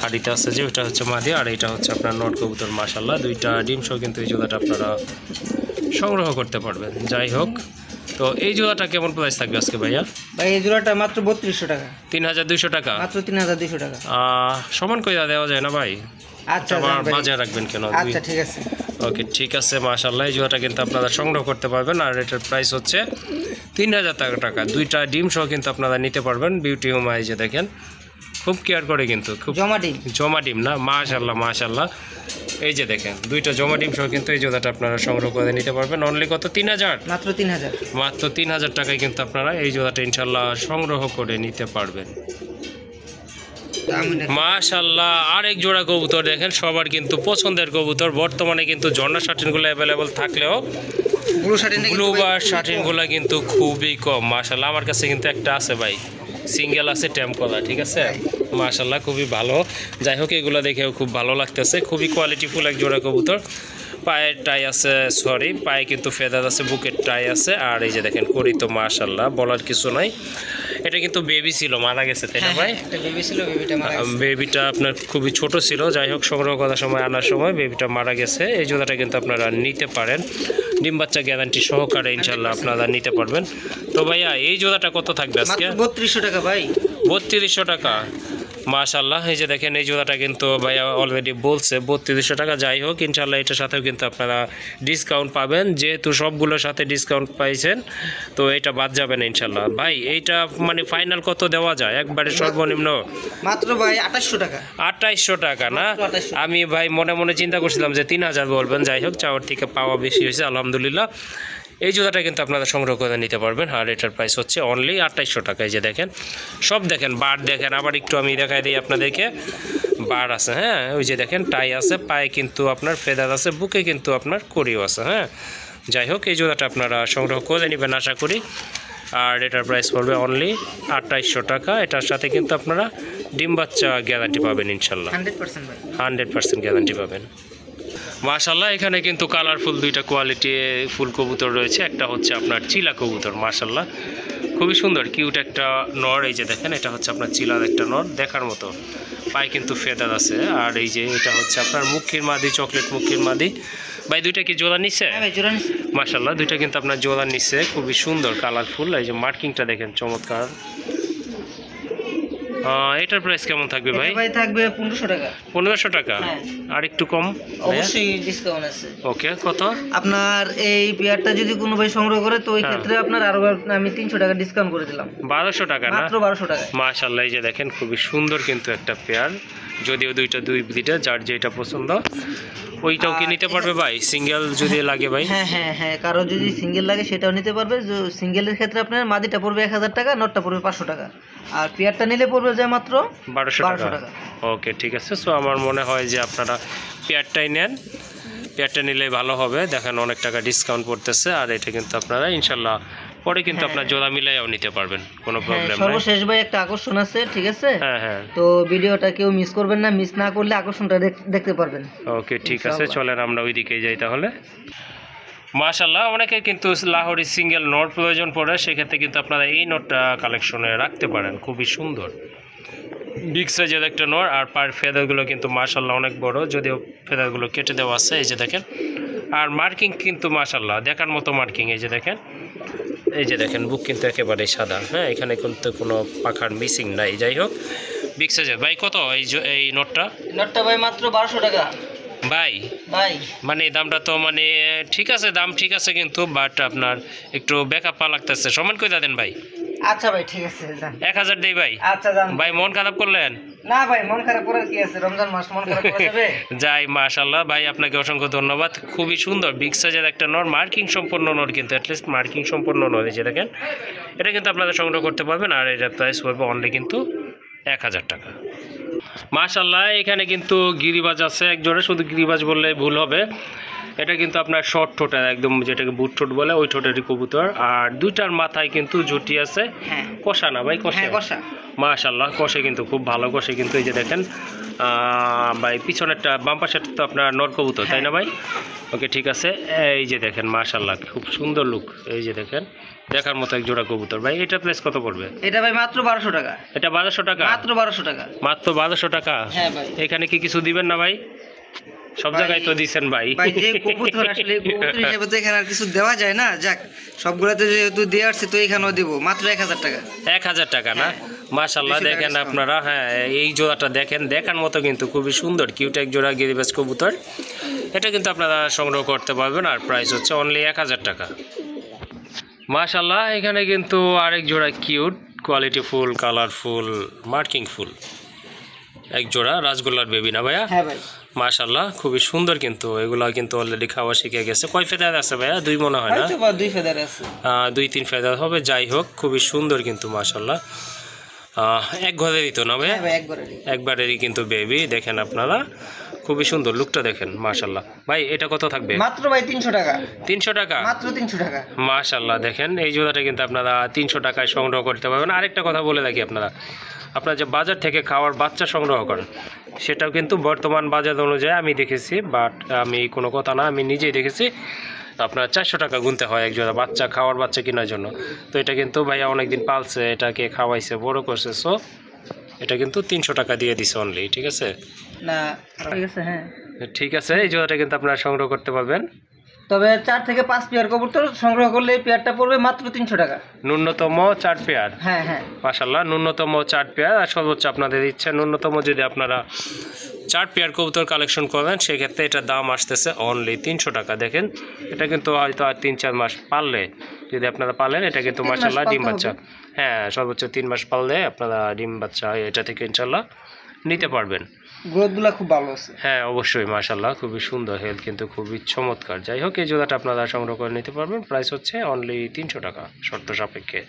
হাড়িতে আছে যে ওটা হচ্ছে মাদি, আর এটা হচ্ছে আপনার নট কবুতর। মাশাআল্লাহ দুইটা ডিম সহ কিন্তু এই জোড়াটা আপনারা সংগ্রহ করতে পারবেন। যাই হোক তো এই জোড়াটা কেমন প্রাইস থাকবে আজকে ভাইয়া? ভাই এই জোড়াটা মাত্র 3200 টাকা। 3200 টাকা? মাত্র 3200 টাকা। সমান করে দেওয়া যায় না ভাই? আচ্ছা আবার ভাই। বাজার রাখবেন কেন? আচ্ছা ঠিক আছে। ওকে ঠিক আছে মাশাআল্লাহ এই জোড়াটা কিন্তু আপনারা সংগ্রহ করতে পারবেন। আর এটার প্রাইস হচ্ছে 3000 টাকা। দুইটা ডিম সহ কিন্তু আপনারা নিতে পারবেন। বিউটি হোমা এই যে দেখেন খুব কেয়ার করে কিন্তু, খুব জমা ডিম না? মাশাআল্লাহ মাশাআল্লাহ এই যে দেখেন দুইটা জমা ডিম সহ কিন্তু এই জোড়াটা আপনারা সংগ্রহ করে নিতে পারবেন। অনলি কত? 3000? মাত্র 3000। মাত্র 3000 টাকায় কিন্তু আপনারা এই জোড়াটা ইনশাল্লাহ সংগ্রহ করে নিতে পারবেন। মাশাআল্লাহ আরেক জোড়া কবুতর দেখেন, সবার কিন্তু পছন্দের কবুতর। বর্তমানে কিন্তু ঝর্ণা শাটিনগুলো অ্যাভেলেবল থাকলেও ব্লু বার শাটিনগুলো কিন্তু খুবই কম। মাশাআল্লাহ আমার কাছে কিন্তু একটা আছে ভাই, সিঙ্গেল আছে ট্যাম্প করা, ঠিক আছে মাশাআল্লাহ খুবই ভালো। যাই হোক এগুলো দেখেও খুব ভালো লাগতেছে, খুবই কোয়ালিটিফুল এক জোড়া কবুতর। পায়ের টাই আছে, সরি পায়ে কিন্তু ফেদার আছে, বুকের টাই আছে। আর এই যে দেখেন করি তো মাশাআল্লাহ বলার কিছু নাই। এটা কিন্তু বেবি ছিল, মারা গেছে তাই না ভাই? একটা বেবি ছিল, বেবিটা মারা গেছে। বেবিটা আপনার খুবই ছোট ছিল। যাই হোক সংগ্রহ করার সময় আনার সময় বেবিটা মারা গেছে। এই জোড়াটা কিন্তু আপনারা নিতে পারেন, ডিম বাচ্চা গ্যারান্টি সহকারে ইনশাল্লাহ আপনারা নিতে পারবেন। তো ভাইয়া এই জোড়াটা কত থাকবে আজকে? 3200 টাকা ভাই। 3200 টাকা? মাশাআল্লাহ এই যে দেখেন এই জোড়াটা কিন্তু ভাইয়া অলরেডি বলছে 3200 টাকা। যাই হোক ইনশাল্লাহ এটার সাথেও কিন্তু আপনারা ডিসকাউন্ট পাবেন, যেহেতু সবগুলোর সাথে ডিসকাউন্ট পাইছেন তো এটা বাদ যাবে না ইনশাল্লাহ। ভাই এইটা মানে ফাইনাল কত দেওয়া যায় একবারে সর্বনিম্ন? মাত্র ভাই 2800 টাকা। 2800 টাকা না? আমি ভাই মনে মনে চিন্তা করছিলাম যে 3000 বলবেন। যাই হোক চাওয়ার থেকে পাওয়া বেশি হয়েছে আলহামদুলিল্লাহ। এই জুতাটা কিন্তু আপনারা সংগ্রহ করে নিতে পারবেন। আর এটার প্রাইস হচ্ছে অনলি 2800 টাকা। এই যে দেখেন সব দেখেন, বার দেখেন, আবার একটু আমি দেখাই দিই আপনাদেরকে। বার আছে, হ্যাঁ ওই যে দেখেন টাই আছে, পায়ে কিন্তু আপনার ফেদার আছে, বুকে কিন্তু আপনার করিও আছে। হ্যাঁ যাই হোক এই জুতাটা আপনারা সংগ্রহ করে নেবেন আশা করি। আর এটার প্রাইস পড়বে অনলি 2800 টাকা। এটার সাথে কিন্তু আপনারা ডিম বাচ্চা গ্যারান্টি পাবেন ইনশাল্লাহ, 100% ভাই। 100% গ্যারান্টি পাবেন। মাশাল্লাহ এখানে কিন্তু কালারফুল দুইটা কোয়ালিটি ফুল কবুতর রয়েছে। একটা হচ্ছে আপনার চিলা কবুতর, মাশাল্লাহ খুবই সুন্দর কিউট একটা নর। এই যে দেখেন এটা হচ্ছে আপনার চিলার একটা নর, দেখার মতো, পায়ে কিন্তু ফেদার আছে। আর এই যে এটা হচ্ছে আপনার মুখির মাদি, চকলেট মুখির মাদি। ভাই দুইটা কি জোড়া নিচ্ছে? হ্যাঁ ভাই, জোড়া নিচ্ছে। মাশাল্লাহ দুইটা কিন্তু আপনার জোড়া নিচ্ছে, খুবই সুন্দর কালারফুল। এই যে মার্কিংটা দেখেন চমৎকার। এটার প্রাইস কেমন থাকবে ভাই? এটা ভাই থাকবে 1500 টাকা। 1500 টাকা? হ্যাঁ। আর একটু কম? অবশ্যই ডিসকাউন্ট আছে। ওকে, কত? আপনার এই পেয়ারটা যদি কোনো ভাই সংগ্রহ করে তো ওই ক্ষেত্রে আপনার আরো আমি 300 টাকা ডিসকাউন্ট করে দিলাম। 1200 টাকা না? মাত্র 1200 টাকা। মাশাআল্লাহ এই যে দেখেন খুবই সুন্দর কিন্তু একটা পেয়ার, যদিও দুইটা যার যেটা পছন্দ ওইটাও কি নিতে পারবে ভাই? সিঙ্গেল যদি লাগে ভাই? হ্যাঁ হ্যাঁ হ্যাঁ, কারো যদি সিঙ্গেল লাগে সেটাও নিতে পারবে। সিঙ্গেলের ক্ষেত্রে আপনার মাদিটা পড়বে 1000 টাকা, নটটা পড়বে 500 টাকা, আর পেয়ারটা নিলে পড়বে যায় মাত্র 1200 টাকা। ওকে ঠিক আছে। সো আমার মনে হয় যে আপনারা পেয়ারটাই নেন, পেয়ারটা নিলে ভালো হবে। দেখেন অনেক টাকা ডিসকাউন্ট পড়তেছে। আর এটা কিন্তু আপনারা ইনশাল্লাহ পরে কিন্তু আপনার জোড়া মিলাইও নিতে পারবেন, কোনো প্রবলেম নেই। সর্বশেষ ভাই একটা আকর্ষণ আছে, ঠিক আছে? হ্যাঁ হ্যাঁ। তো ভিডিওটা কেউ মিস করবেন না, মিস না করলে আকর্ষণটা দেখতে পারবেন। ওকে ঠিক আছে, চলেন আমরা ওইদিকে যাই তাহলে। মাশাআল্লাহ অনেকে কিন্তু লাহোরি সিঙ্গেল নোট প্রয়োজন পড়ে, সেক্ষেত্রে কিন্তু আপনারা এই নোটটা কালেকশনে রাখতে পারেন, খুবই সুন্দর বিগ সাইজের একটা নোট। আর পার ফেদারগুলো কিন্তু মাশাআল্লাহ অনেক বড়, যদিও ফেদারগুলো কেটে দেওয়া আছে। এই যে দেখেন, আর মার্কিং কিন্তু মাশাআল্লাহ দেখার মতো মার্কিং। এই যে দেখেন, এই যে দেখেন বুক কিন্তু একেবারে সাদা। হ্যাঁ, এখানে কিন্তু কোনো পাখার মিসিং নাই। যাই হোক বিগ সাইজের। ভাই কত এই নোটটা? নোটটা ভাই মাত্র 1200 টাকা ভাই। ভাই মানে দামটা তো মানে ঠিক আছে, দাম ঠিক আছে, কিন্তু বাট আপনার একটু ব্যাকআপ পা লাগতেছে। সমান করে দেন ভাই। আচ্ছা ভাই ঠিক আছে, যান। 1000 দেই ভাই। আচ্ছা যান ভাই, মন খারাপ করলেন? না ভাই, মন খারাপ করার কি আছে, রমজান মাস, মন খারাপ করা যাবে? যাই, মাশাআল্লাহ ভাই আপনাকে অসংখ্য ধন্যবাদ। খুবই সুন্দর বিগ সাইজের একটা নর, মার্কিং সম্পন্ন নর, কিন্তু অ্যাটলিস্ট মার্কিং সম্পন্ন নর। এই যে দেখেন, এটা কিন্তু আপনারা সংগ্রহ করতে পারবেন। আর এটার প্রাইস পড়বে অনলি কিন্তু 1000 টাকা। মাশাআল্লাহ এখানে কিন্তু গিরিবাজ আছে এক জোড়া, শুধু গিরিবাজ বললে ভুল হবে। এটা কিন্তু আপনার শর্ট ঠোঁটের, একদম যেটাকে বুট ঠোঁট বলে, ওই ঠোঁটেরই কবুতর। আর দুইটার মাথায় কিন্তু জুটি আছে। হ্যাঁ, কষা না ভাই? কষা। হ্যাঁ কষা। মাশাআল্লাহ কষে কিন্তু খুব ভালো কষে কিন্তু। এই যে দেখেন ভাই, পিছনেরটা বাম পাশেরটা তো আপনার নর কবুতর, তাই না ভাই? ওকে ঠিক আছে। এই যে দেখেন মাশাআল্লাহ খুব সুন্দর লুক। এই যে দেখেন দেখার মতো এক জোড়া কবুতর। ভাই এটা প্রাইস কত পড়বে? এটা ভাই মাত্র 1200 টাকা। এটা 1200 টাকা? মাত্র 1200 টাকা। মাত্র 1200 টাকা? হ্যাঁ ভাই। এখানে কি কিছু দিবেন না ভাই? সব জায়গায় তো দিছেন ভাই। ভাই যে কবুতর আসলে কবুতর হিসেবে তো এখানে আর কিছু দেওয়া যায় না। যাক, সবগুলোতে যেহেতু দিয়ে আসছে তো এখানেও দিব মাত্র 1000 টাকা। 1000 টাকা না? মাশাআল্লাহ দেখেন আপনারা। হ্যাঁ, এই জোড়াটা দেখেন, দেখার মতো কিন্তু খুবই সুন্দর কিউট এক জোড়া গিরিবাজ কবুতর। এটা কিন্তু আপনারা সংগ্রহ করতে পারবেন। আর প্রাইস হচ্ছে অনলি 1000 টাকা। মাশাআল্লাহ এখানে কিন্তু আরেক জোড়া cute quality full colourful marking full এক জোড়া রাসগোল্লার বেবি না ভাইয়া? হ্যাঁ ভাই। মাশাআল্লাহ খুবই সুন্দর কিন্তু। এগুলা কিন্তু অলরেডি খাওয়া শিখে গেছে। কয় ফেদার আছে ভাইয়া? 2 মনে হয় না? হয়তো বা 2 ফেদার আছে। 2-3 ফেদার হবে। যাই হোক খুবই সুন্দর কিন্তু মাশাআল্লাহ। এক ঘরেরই তো না ভাইয়া? হ্যাঁ ভাই, একবারেরই। একবারেরই কিন্তু বেবি। দেখেন আপনারা খুবই সুন্দর লুকটা দেখেন মাশাআল্লাহ। ভাই এটা কত থাকবে? মাত্র ভাই 300 টাকা। 300 টাকা? মাত্র 300 টাকা। মাশাআল্লাহ দেখেন এই জোড়াটা কিন্তু আপনারা 300 টাকায় সংগ্রহ করতে পারবেন। আরেকটা কথা বলে রাখি, আপনারা যে বাজার থেকে খাওয়ার বাচ্চা সংগ্রহ করেন, সেটাও কিন্তু বর্তমান বাজার অনুযায়ী আমি দেখেছি, বাট আমি কোনো কথা না, আমি নিজেই দেখেছি আপনার 400 টাকা গুনতে হয় এক জোড়া বাচ্চা, খাওয়ার বাচ্চা কেনার জন্য। তো এটা কিন্তু ভাইয়া অনেকদিন পালছে, এটাকে খাওয়াইছে, বড় করছে। সো এটা কিন্তু 300 টাকা দিয়ে দিছে অনলি। ঠিক আছে না? ঠিক আছে। হ্যাঁ ঠিক আছে, এই জোড়াটা কিন্তু আপনারা সংগ্রহ করতে পারবেন। তবে 4 থেকে 5 পেয়ার কবুতর সংগ্রহ করলে এই পেয়ারটা পড়বে মাত্র 300 টাকা। ন্যূনতম 4 পেয়ার? হ্যাঁ হ্যাঁ মাশাআল্লাহ ন্যূনতম 4 পেয়ার। আর সর্বোচ্চ আপনাদের ইচ্ছা, ন্যূনতম যদি আপনারা 4 পেয়ার কবুতর কালেকশন করেন, সেক্ষেত্রে এটার দাম আসতেছে অনলি 300 টাকা। দেখেন এটা কিন্তু হয়তো আর 3-4 মাস পাললে, যদি আপনারা পালেন, এটা কিন্তু মাশাআল্লাহ ডিম বাচ্চা। হ্যাঁ, সর্বোচ্চ 3 মাস পাললে আপনারা ডিম বাচ্চা এটা থেকে ইনশাআল্লাহ নিতে পারবেন। গ্রোথগুলো খুব ভালো আছে। হ্যাঁ অবশ্যই মাশাআল্লাহ খুবই সুন্দর, হেলথ কিন্তু খুবই চমৎকার। যাই হোক এই জোড়াটা আপনারা সংগ্রহ করে নিতে পারবেন। প্রাইস হচ্ছে অনলি 300 টাকা শর্ত সাপেক্ষে।